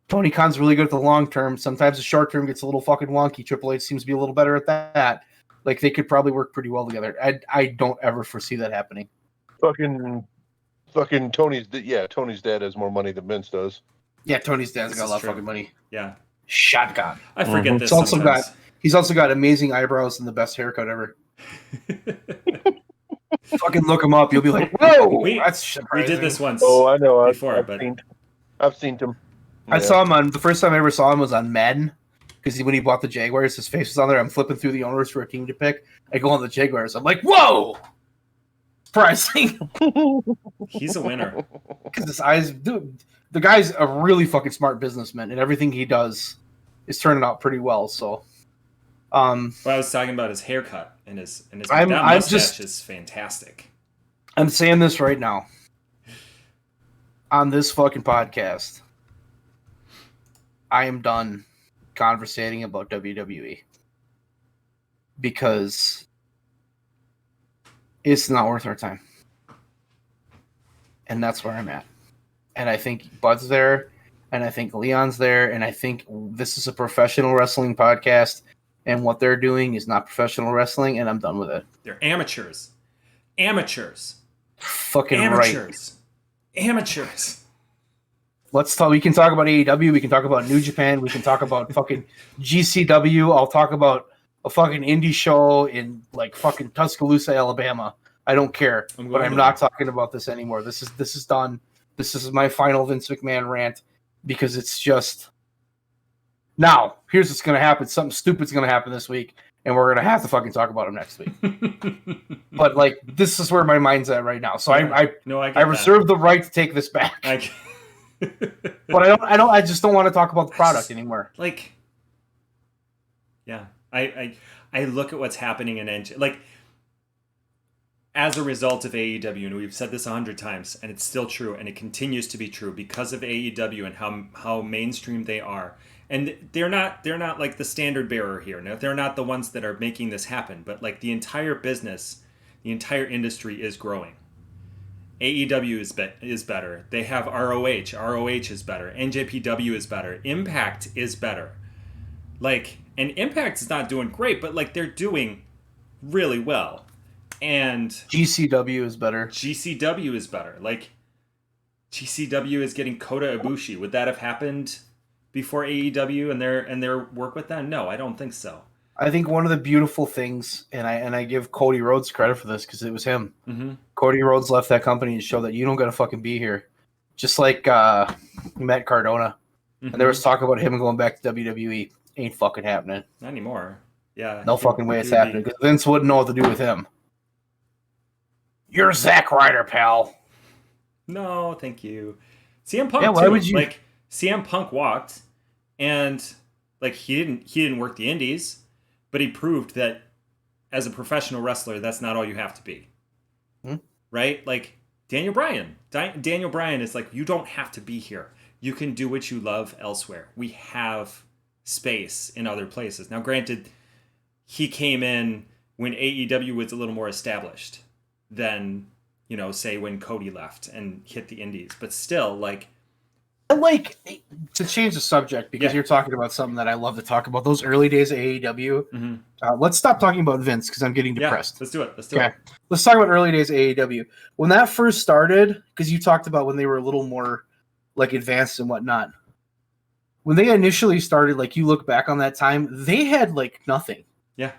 Tony Khan's really good at the long term. Sometimes the short term gets a little fucking wonky. Triple H seems to be a little better at that. Like, they could probably work pretty well together. I don't ever foresee that happening. Fucking Tony's dad has more money than Vince does. Yeah, Tony's dad's got a lot of fucking money. Yeah. Shotgun. I forget this He's also got amazing eyebrows and the best haircut ever. Fucking look him up. You'll be like, whoa! That's surprising. We did this once. Oh, I know. I've seen him. I saw him on... The first time I ever saw him was on Madden. Because when he bought the Jaguars, his face was on there. I'm flipping through the owners for a team to pick. I go on the Jaguars. I'm like, whoa! Surprising. He's a winner. Because his eyes... Dude, the guy's a really fucking smart businessman. And everything he does is turning out pretty well. So... Well, I was talking about his haircut. And his mustache is fantastic. I'm saying this right now. On this fucking podcast. I am done conversating about WWE. Because it's not worth our time. And that's where I'm at. And I think Bud's there. And I think Leon's there. And I think this is a professional wrestling podcast. And what they're doing is not professional wrestling, and I'm done with it. They're amateurs. Amateurs. Fucking amateurs. Right. Amateurs. Let's talk. We can talk about AEW. We can talk about New Japan. We can talk about fucking GCW. I'll talk about a fucking indie show in like fucking Tuscaloosa, Alabama. I don't care. But I'm not talking about this anymore. This is done. This is my final Vince McMahon rant because it's just... Now, here's what's going to happen. Something stupid's going to happen this week, and we're going to have to fucking talk about him next week. But, like, this is where my mind's at right now. So I reserve the right to take this back. But I just don't want to talk about the product anymore. Like, yeah. I look at what's happening in like, as a result of AEW, and we've said this 100 times, and it's still true, and it continues to be true because of AEW and how mainstream they are. And they're not like the standard bearer here. No, they're not the ones that are making this happen. But like the entire business, the entire industry is growing. AEW is better. They have ROH. ROH is better. NJPW is better. Impact is better. Like, and Impact is not doing great, but like they're doing really well. And GCW is better. GCW is better. Like, GCW is getting Kota Ibushi. Would that have happened before AEW and their work with them? No, I don't think so. I think one of the beautiful things, and I give Cody Rhodes credit for this because it was him. Mm-hmm. Cody Rhodes left that company to show that you don't got to fucking be here. Just like Matt Cardona. Mm-hmm. And there was talk about him going back to WWE. Ain't fucking happening. Not anymore. Yeah. No fucking way it's happening because Vince wouldn't know what to do with him. You're Zack Ryder, pal. No, thank you. CM Punk, why would you... Like, CM Punk walked, and like he didn't work the indies, but he proved that as a professional wrestler, that's not all you have to be. Right? Like Daniel Bryan. Daniel Bryan is like, you don't have to be here. You can do what you love elsewhere. We have space in other places. Now, granted, he came in when AEW was a little more established than say when Cody left and hit the indies, but still like to change the subject because you're talking about something that I love to talk about, those early days of AEW. Mm-hmm. Let's stop talking about Vince because I'm getting depressed. Let's do it. Let's talk about early days of AEW. When that first started, because you talked about when they were a little more like advanced and whatnot. When they initially started, like you look back on that time, they had like nothing. Yeah.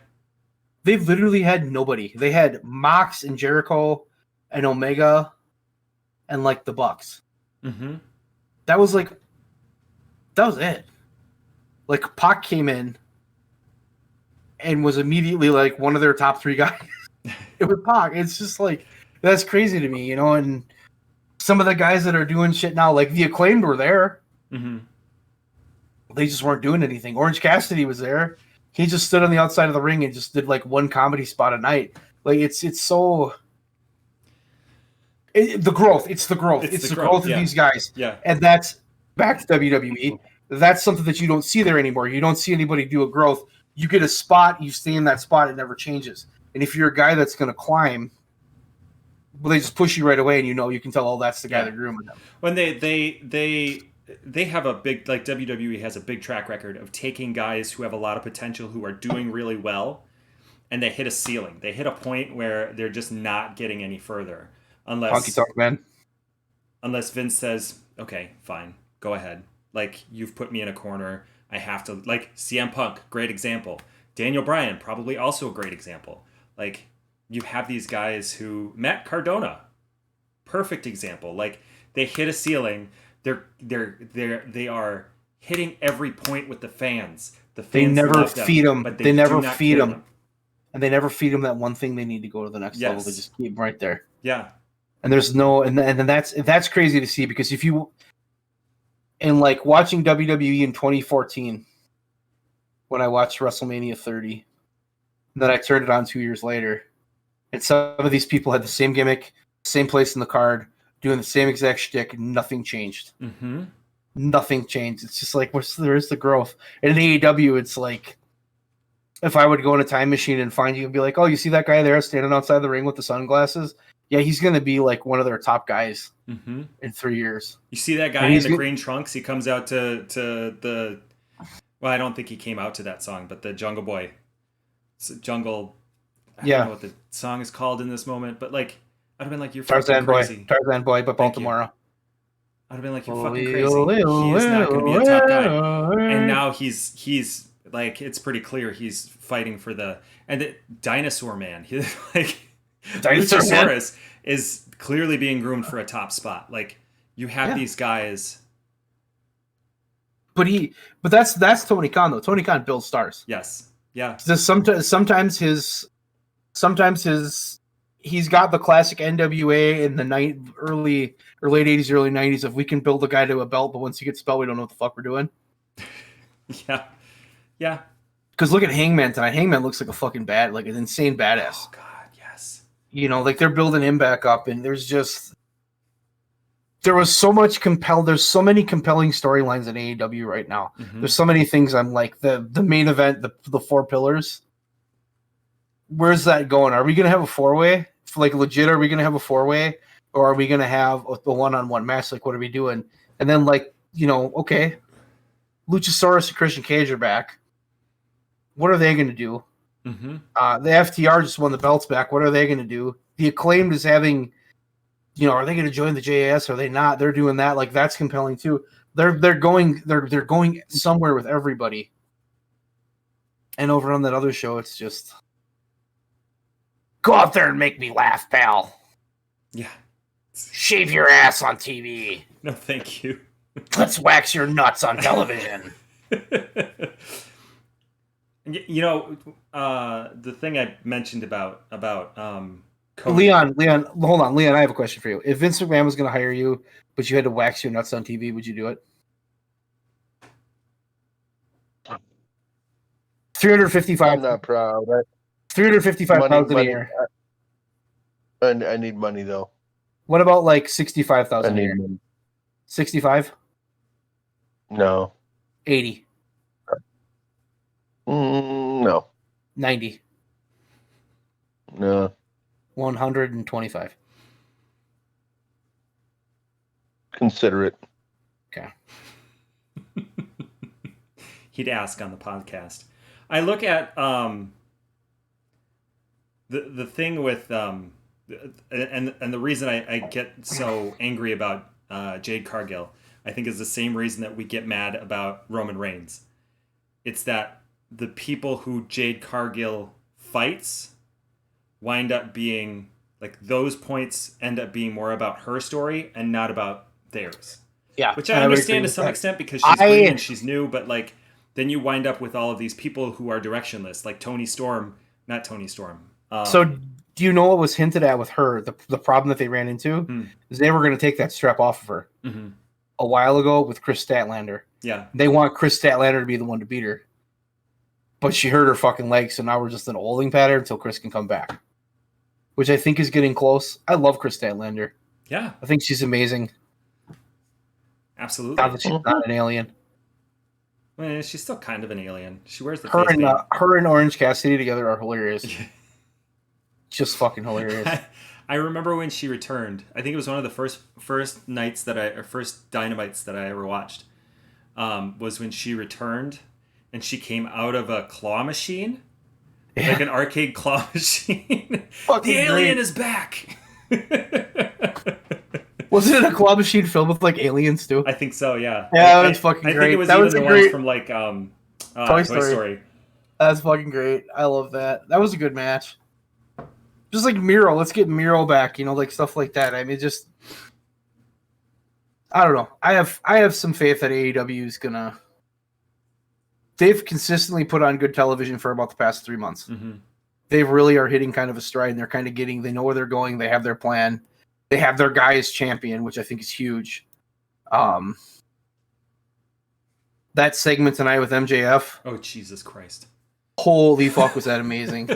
They literally had nobody. They had Mox and Jericho and Omega and like the Bucks. Mm-hmm. That was it. Like Pac came in and was immediately like one of their top 3 guys. It was Pac. It's just like, that's crazy to me, and some of the guys that are doing shit now, like the Acclaimed were there. Mm-hmm. They just weren't doing anything. Orange Cassidy was there. He just stood on the outside of the ring and just did like one comedy spot a night. Like it's so the growth. It's the growth. It's the growth of these guys. Yeah. And that's back to WWE. That's something that you don't see there anymore. You don't see anybody do a growth. You get a spot, you stay in that spot, it never changes. And if you're a guy that's going to climb, well, they just push you right away, and you can tell, that's the guy that grooming them. When they have a big, like WWE has a big track record of taking guys who have a lot of potential, who are doing really well, and they hit a ceiling. They hit a point where they're just not getting any further. Unless Vince says, okay, fine, go ahead. Like, you've put me in a corner. I have to, like, CM Punk, great example. Daniel Bryan, probably also a great example. Like, you have these guys who, Matt Cardona, perfect example. Like, they hit a ceiling. They are hitting every point with the fans. They never feed them. But they never feed them. And they never feed them that one thing they need to go to the next level. They just keep them right there. Yeah. And there's no, and that's crazy to see, because if you, and like watching WWE in 2014, when I watched WrestleMania 30, then I turned it on 2 years later, and some of these people had the same gimmick, same place in the card, doing the same exact shtick. Nothing changed. Mm-hmm. Nothing changed. It's just like, there's the growth. And in AEW, it's like, if I would go in a time machine and find you and be like, oh, you see that guy there standing outside the ring with the sunglasses? Yeah, he's going to be like one of their top guys in 3 years. You see that guy in the green trunks? He comes out to the... Well, I don't think he came out to that song, but the Jungle Boy. Jungle... I don't know what the song is called in this moment, but like, I'd have been like, you're fucking crazy. Tarzan Boy, but Baltimore. I'd have been like, you're fucking crazy. He is not going to be a top guy. And now he's like, it's pretty clear he's fighting for the... And the Dinosaur Man. He's like... Luchasaurus is clearly being groomed for a top spot. Like, you have these guys... But that's Tony Khan, though. Tony Khan builds stars. Yes. Yeah. Sometimes he's got the classic NWA in the early or late 80s, early 90s of, we can build a guy to a belt, but once he gets a belt, we don't know what the fuck we're doing. Yeah. Yeah. Because look at Hangman tonight. Hangman looks like a fucking an insane badass. Oh, God, yes. Like they're building him back up, and there's so many compelling storylines in AEW right now. Mm-hmm. There's so many things I'm like, the main event, the 4 pillars. Where's that going? Are we going to have a 4-way? Like, legit, are we going to have a 4-way? Or are we going to have a one-on-one match? Like, what are we doing? And then, like, okay, Luchasaurus and Christian Cage are back. What are they going to do? Mm-hmm. The FTR just won the belts back. What are they going to do? The Acclaimed is having, are they going to join the JAS? Are they not? They're doing that. Like, that's compelling too. They're going somewhere with everybody. And over on that other show, it's just, go out there and make me laugh, pal. Yeah. Shave your ass on TV. No, thank you. Let's wax your nuts on television. The thing I mentioned about Cody. Leon, hold on. Leon, I have a question for you. If Vince McMahon was going to hire you, but you had to wax your nuts on TV, would you do it? 355. I'm not proud. 355,000 a year. I need money, though. What about like 65,000 a year? 65? No. 80? No. 90? No. 125? consider it. Okay. He'd ask on the podcast. I look at the thing with and the reason I get so angry about Jade Cargill, I think, is the same reason that we get mad about Roman Reigns. It's that the people who Jade Cargill fights wind up being like, those points end up being more about her story and not about theirs. Yeah, which I understand to some extent because she's green and she's new, but like then you wind up with all of these people who are directionless, like Toni Storm, not Toni Storm. So do you know what was hinted at with her? The problem that they ran into is they were going to take that strap off of her a while ago with Chris Statlander. Yeah, they want Chris Statlander to be the one to beat her, but she hurt her fucking leg, so now we're just in a holding pattern until Chris can come back, which I think is getting close. I love Chris Statlander. Yeah, I think she's amazing. Absolutely. Now that she's not an alien. Well, she's still kind of an alien. She wears the her face paint. Her and Orange Cassidy together are hilarious. Just fucking hilarious. I remember when she returned. I think it was one of the first nights first Dynamites that I ever watched. Was when she returned, and she came out of a claw machine, like an arcade claw machine. The alien is back. Wasn't it a claw machine filled with like aliens too? I think so. Yeah. Yeah, that was fucking great. I think it was that even was the ones from like Toy Story. That's fucking great. I love that. That was a good match. Just like Miro, let's get Miro back. You know, like stuff like that. I mean, just I don't know. I have some faith that AEW is gonna. They've consistently put on good television for about the past 3 months. Mm-hmm. They really are hitting kind of a stride, and they're kind of getting. They know where they're going. They have their plan. They have their guy as champion, which I think is huge. That segment tonight with MJF. Oh, Jesus Christ. Holy fuck, was that amazing.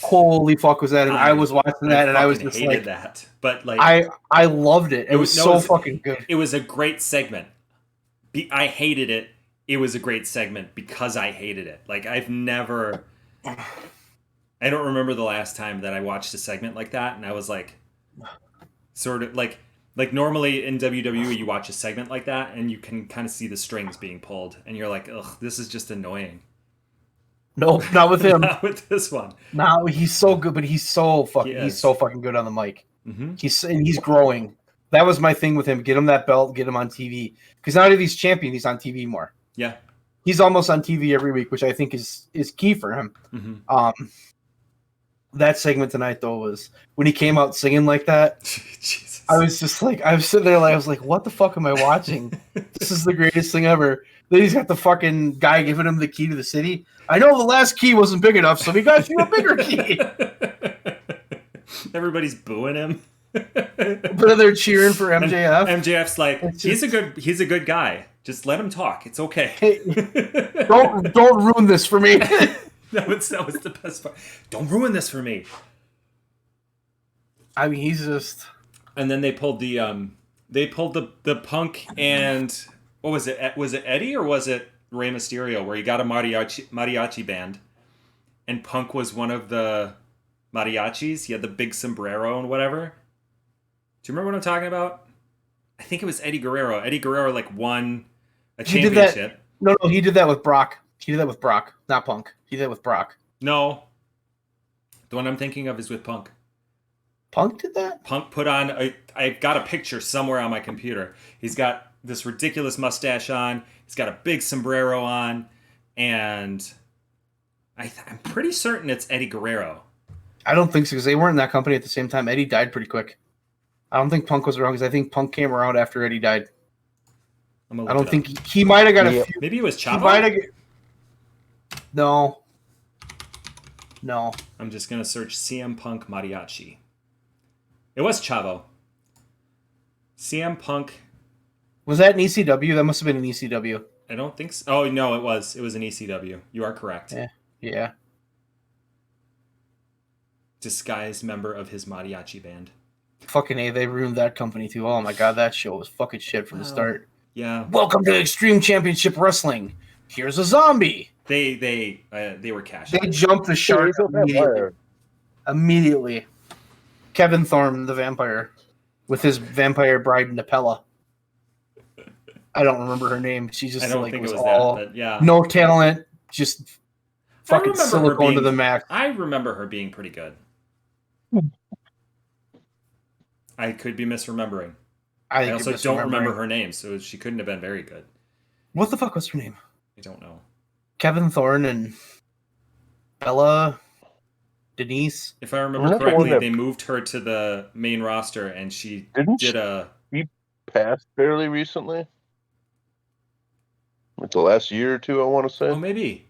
Holy fuck, was that amazing. I was watching that, and I was just like... that. But like, I loved it. It was so fucking good. It was a great segment. I hated it. It was a great segment because I hated it. Like, I've never... I don't remember the last time that I watched a segment like that, and I was like... Sort of like normally in WWE you watch a segment like that and you can kind of see the strings being pulled and you're like, ugh, this is just annoying. No, not with him. Not with this one. No, he's so good, but he's so fucking good on the mic. Mm-hmm. He's growing. That was my thing with him. Get him that belt, get him on TV. Because now that he's champion, he's on TV more. Yeah. He's almost on TV every week, which I think is key for him. Mm-hmm. That segment tonight, though, was when he came out singing like that. Jesus. I was just like, I was sitting there, like, I was like, what the fuck am I watching? This is the greatest thing ever. Then he's got the fucking guy giving him the key to the city. I know the last key wasn't big enough, so we got you a bigger key. Everybody's booing him. But they're cheering for MJF. And MJF's like, he's a good guy. Just let him talk. It's okay. Hey, don't ruin this for me. That was the best part. Don't ruin this for me. I mean, he's just. And then they pulled the Punk and what was it? Was it Eddie or was it Rey Mysterio? Where he got a mariachi band, and Punk was one of the mariachis. He had the big sombrero and whatever. Do you remember what I'm talking about? I think it was Eddie Guerrero. Eddie Guerrero like won a championship. No, he did that with Brock. He did that with Brock, not Punk. He did that with Brock. No. The one I'm thinking of is with Punk. Punk did that? Punk put on... I've got a picture somewhere on my computer. He's got this ridiculous mustache on. He's got a big sombrero on. And I'm pretty certain it's Eddie Guerrero. I don't think so, because they weren't in that company at the same time. Eddie died pretty quick. I don't think Punk was around, because I think Punk came around after Eddie died. I don't think... He might have got a few... Maybe it was Chavo? No. I'm just going to search CM Punk mariachi. It was Chavo. CM Punk. Was that an ECW? That must have been an ECW. I don't think so. Oh, no, it was. It was an ECW. You are correct. Yeah. Disguised member of his mariachi band. Fucking A, they ruined that company too. Oh my god, that show was fucking shit from the start. Yeah. Welcome to Extreme Championship Wrestling. Here's a zombie. They were cashing. They jumped the shark immediately. Kevin Thorne, the vampire. with his vampire bride Napella. I don't remember her name. She just was all that, but yeah. No talent, just fucking silicone to the max. I remember her being pretty good. I could be misremembering. I also don't remember her name, so she couldn't have been very good. What the fuck was her name? I don't know. Kevin Thorne and Bella Denise. If I remember correctly, they moved her to the main roster, and she He passed fairly recently. Like the last year or two, I want to say. Oh, maybe.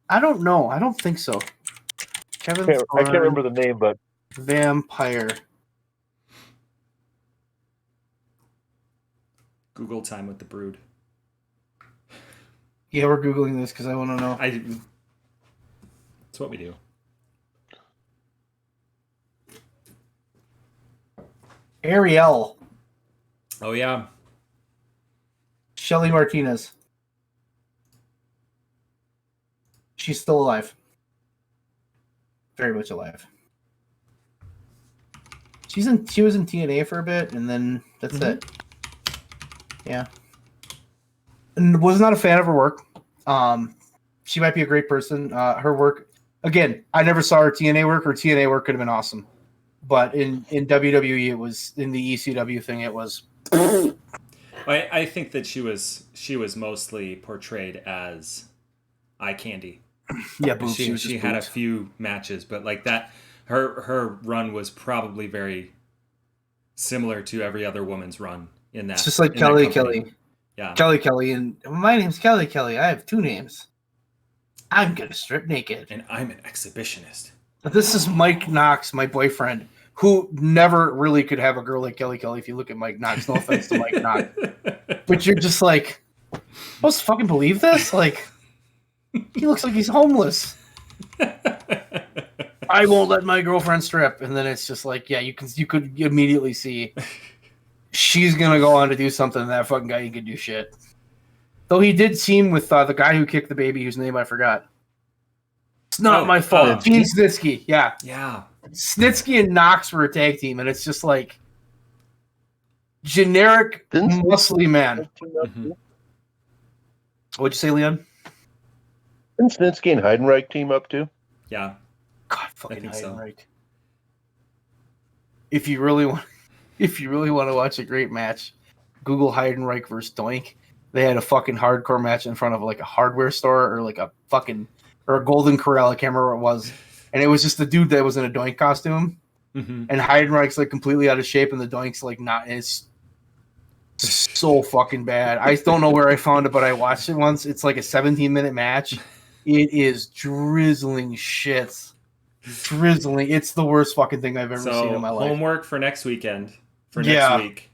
I don't know. I don't think so. Kevin Thorne, I can't remember the name, but vampire. Google time with the Brood. Yeah, we're Googling this because I want to know. That's what we do. Ariel. Oh, yeah. Shelly Martinez. She's still alive. Very much alive. She was in TNA for a bit, and then that's it. Yeah. And was not a fan of her work. She might be a great person. Her work, again, I never saw her TNA work. Her TNA work could have been awesome. But in WWE, it was, in the ECW thing, it was. I think that she was mostly portrayed as eye candy. Yeah, boobs. She had boobs. A few matches, but like that, her run was probably very similar to every other woman's run in that. It's just like Kelly. Yeah. Kelly, and my name's Kelly. I have two names. I'm gonna strip naked. And I'm an exhibitionist. This is Mike Knox, my boyfriend, who never really could have a girl like Kelly. If you look at Mike Knox, no offense to Mike Knox, but you're just like, supposed to fucking believe this? Like, he looks like he's homeless. I won't let my girlfriend strip, and then it's just like, yeah, you could immediately see she's gonna go on to do something. And that fucking guy, he could do shit. Though he did team with the guy who kicked the baby, whose name I forgot. It's not my fault. Gene Snitsky. Yeah. Snitsky and Knox were a tag team, and it's just like generic muscly man. Mm-hmm. What'd you say, Leon? Didn't Snitsky and Heidenreich team up too? Yeah. God, fucking Heidenreich. So. If you really want to watch a great match, Google Heidenreich versus Doink. They had a fucking hardcore match in front of like a hardware store or like a Golden Corral. I can't remember what it was. And it was just the dude that was in a Doink costume. Mm-hmm. And Heidenreich's like completely out of shape and the Doink's like not. It's so fucking bad. I don't know where I found it, but I watched it once. It's like a 17-minute match. It is drizzling shit. Drizzling. It's the worst fucking thing I've ever seen in my life. Homework for next weekend. For next week.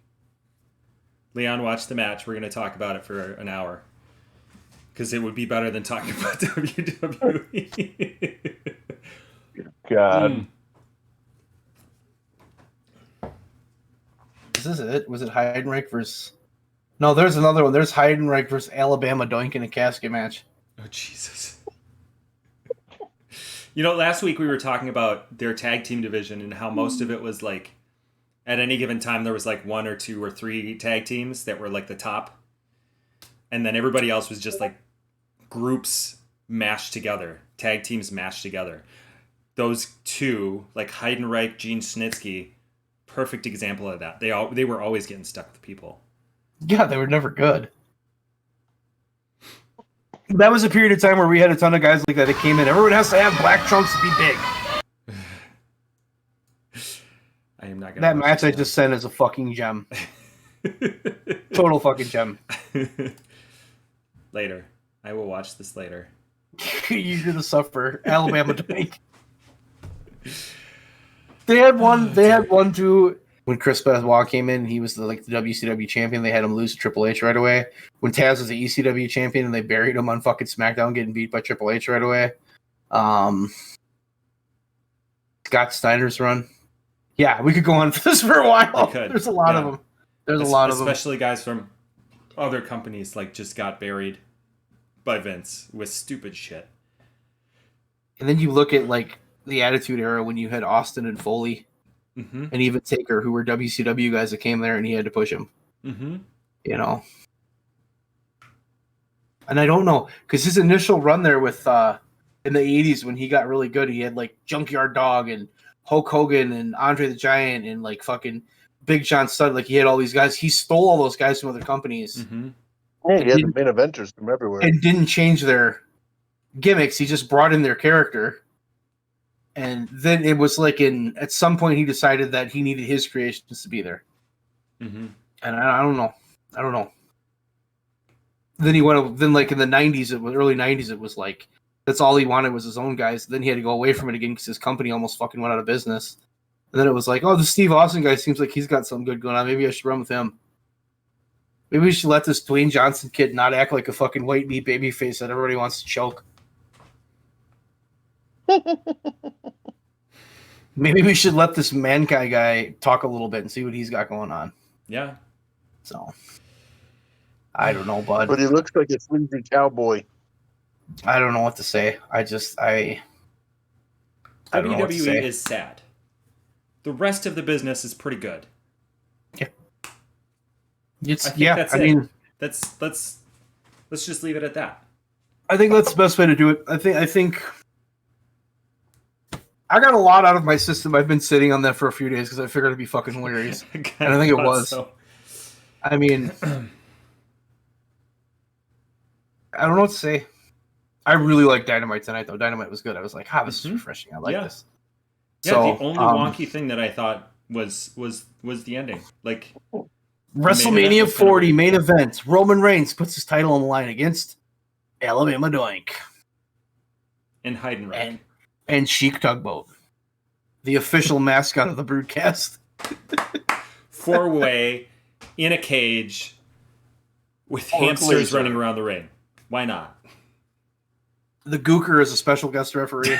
Leon watched the match. We're going to talk about it for an hour. Because it would be better than talking about WWE. God. Is this it? Was it Heidenreich versus... No, there's another one. There's Heidenreich versus Alabama Doink in a casket match. Oh, Jesus. Last week we were talking about their tag team division and how most of it was like, at any given time, there was like 1 or 2 or 3 tag teams that were like the top. And then everybody else was just like groups mashed together, tag teams mashed together. Those two, like Heidenreich, Gene Snitsky, perfect example of that. They were always getting stuck with people. Yeah, they were never good. That was a period of time where we had a ton of guys like that that came in. Everyone has to have black trunks to be big. I am not gonna. That match I just sent is a fucking gem. Total fucking gem. Later. I will watch this later. You're gonna suffer. Alabama Doink. They had one too. When Chris Benoit came in, he was the WCW champion. They had him lose to Triple H right away. When Taz was the ECW champion, and they buried him on fucking SmackDown, getting beat by Triple H right away. Scott Steiner's run. Yeah, we could go on for this for a while. There's a lot of them. There's a lot of them. Especially guys from other companies just got buried by Vince with stupid shit. And then you look at the Attitude Era when you had Austin and Foley. and even Taker, who were WCW guys that came there, and he had to push him. You know, and I don't know because his initial run there with in the 80s when he got really good, he had like Junkyard Dog and Hulk Hogan and Andre the Giant and like fucking Big John Studd. Like he had all these guys. He stole all those guys from other companies. Yeah, he had the main eventers from everywhere. And didn't change their gimmicks. He just brought in their character. And then it was like at some point he decided that he needed his creations to be there. And I don't know. Then he went. Then like in the 90s, early 90s, it was like that's all he wanted was his own guys. Then he had to go away from it again because his company almost fucking went out of business. And then it was like, oh, the Steve Austin guy seems like he's got something good going on. Maybe I should run with him. Maybe we should let this Dwayne Johnson kid not act like a fucking white meat baby face that everybody wants to choke. Maybe we should let this Mankai guy talk a little bit and see what he's got going on. Yeah. So, I don't know, bud. But he looks like a sleazy cowboy. I don't know what to say. I don't know what to say. WWE is sad. The rest of the business is pretty good. Yeah. That's it. Let's just leave it at that. I think that's the best way to do it. I think I got a lot out of my system. I've been sitting on that for a few days because I figured it'd be fucking hilarious. And I think it was. So. I mean, I don't know what to say. I really like Dynamite tonight, though. Dynamite was good. I was like, this is refreshing. I like this. Yeah, so, the only wonky thing that I thought was the ending. Like WrestleMania 40 main event. Roman Reigns puts his title on the line against Alabama Doink. And Heidenreich. And Chic Tugboat. The official mascot of the Brewdcast. 4-way in a cage with hamsters running around the ring. Why not? The Gooker is a special guest referee.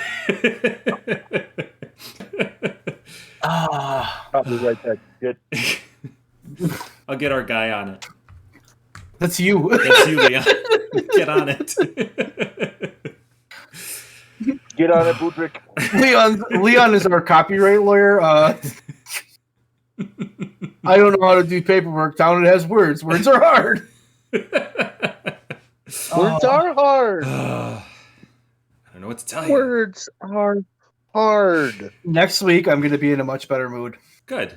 Probably right back. Good. I'll get our guy on it. That's you. That's you, Leon. Get on it. Get on it, Budrick. Leon is our copyright lawyer. I don't know how to do paperwork. Town it has words. Words are hard. Words are hard. I don't know what to tell you. Words are hard. Next week, I'm going to be in a much better mood. Good.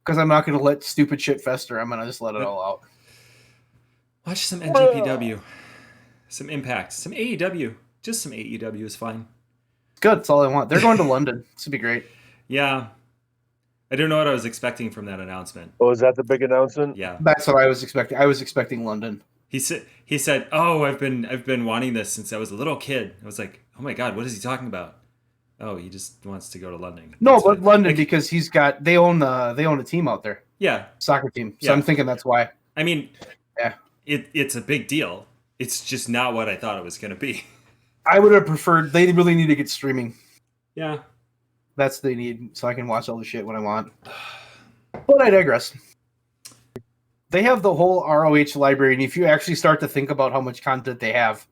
Because I'm not going to let stupid shit fester. I'm going to just let it all out. Watch some NJPW. Some Impact. Some AEW. Just some AEW is fine. Good. That's all I want. They're going to London. This would be great. Yeah. I don't know what I was expecting from that announcement. Oh, is that the big announcement? Yeah. That's what I was expecting. I was expecting London. He said, "Oh, I've been wanting this since I was a little kid." I was like, "Oh my god, what is he talking about?" Oh, he just wants to go to London. No, but London because they own a team out there. Yeah, soccer team. So I'm thinking that's why. I mean, yeah, it's a big deal. It's just not what I thought it was going to be. I would have preferred. They really need to get streaming. Yeah, that's what they need, so I can watch all the shit when I want. But I digress. They have the whole ROH library, and if you actually start to think about how much content they have,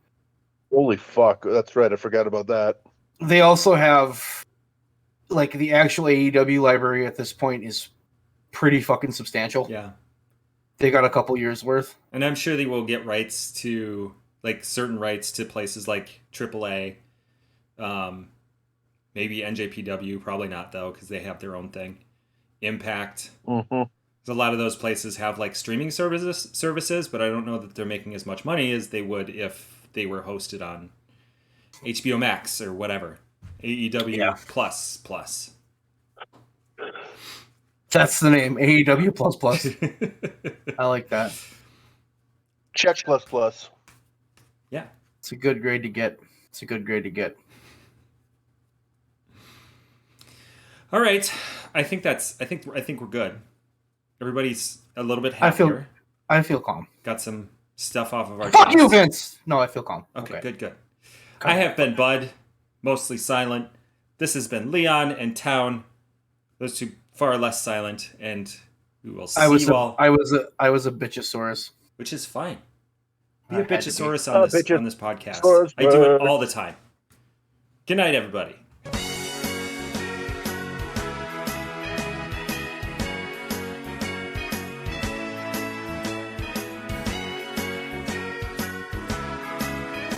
holy fuck! That's right. I forgot about that. They also have, like, the actual AEW library at this point is pretty fucking substantial. Yeah, they got a couple years worth, and I'm sure they will get rights to certain rights to places like AAA, maybe NJPW. Probably not though, because they have their own thing. Impact. Mm-hmm. A lot of those places have streaming services, but I don't know that they're making as much money as they would if they were hosted on HBO Max or whatever. AEW plus. That's the name, AEW plus. I like that. Check plus. Yeah, it's a good grade to get. All right, I think we're good. Everybody's a little bit happier. I feel calm. Got some stuff off of our Fuck you, Vince! No, I feel calm. Okay. Good. I have been Bud, mostly silent. This has been Leon and Town. Those two far less silent, and we will see you all. I was a bitchosaurus. Which is fine. Be a bitchosaurus on this podcast. I do it all the time. Good night, everybody.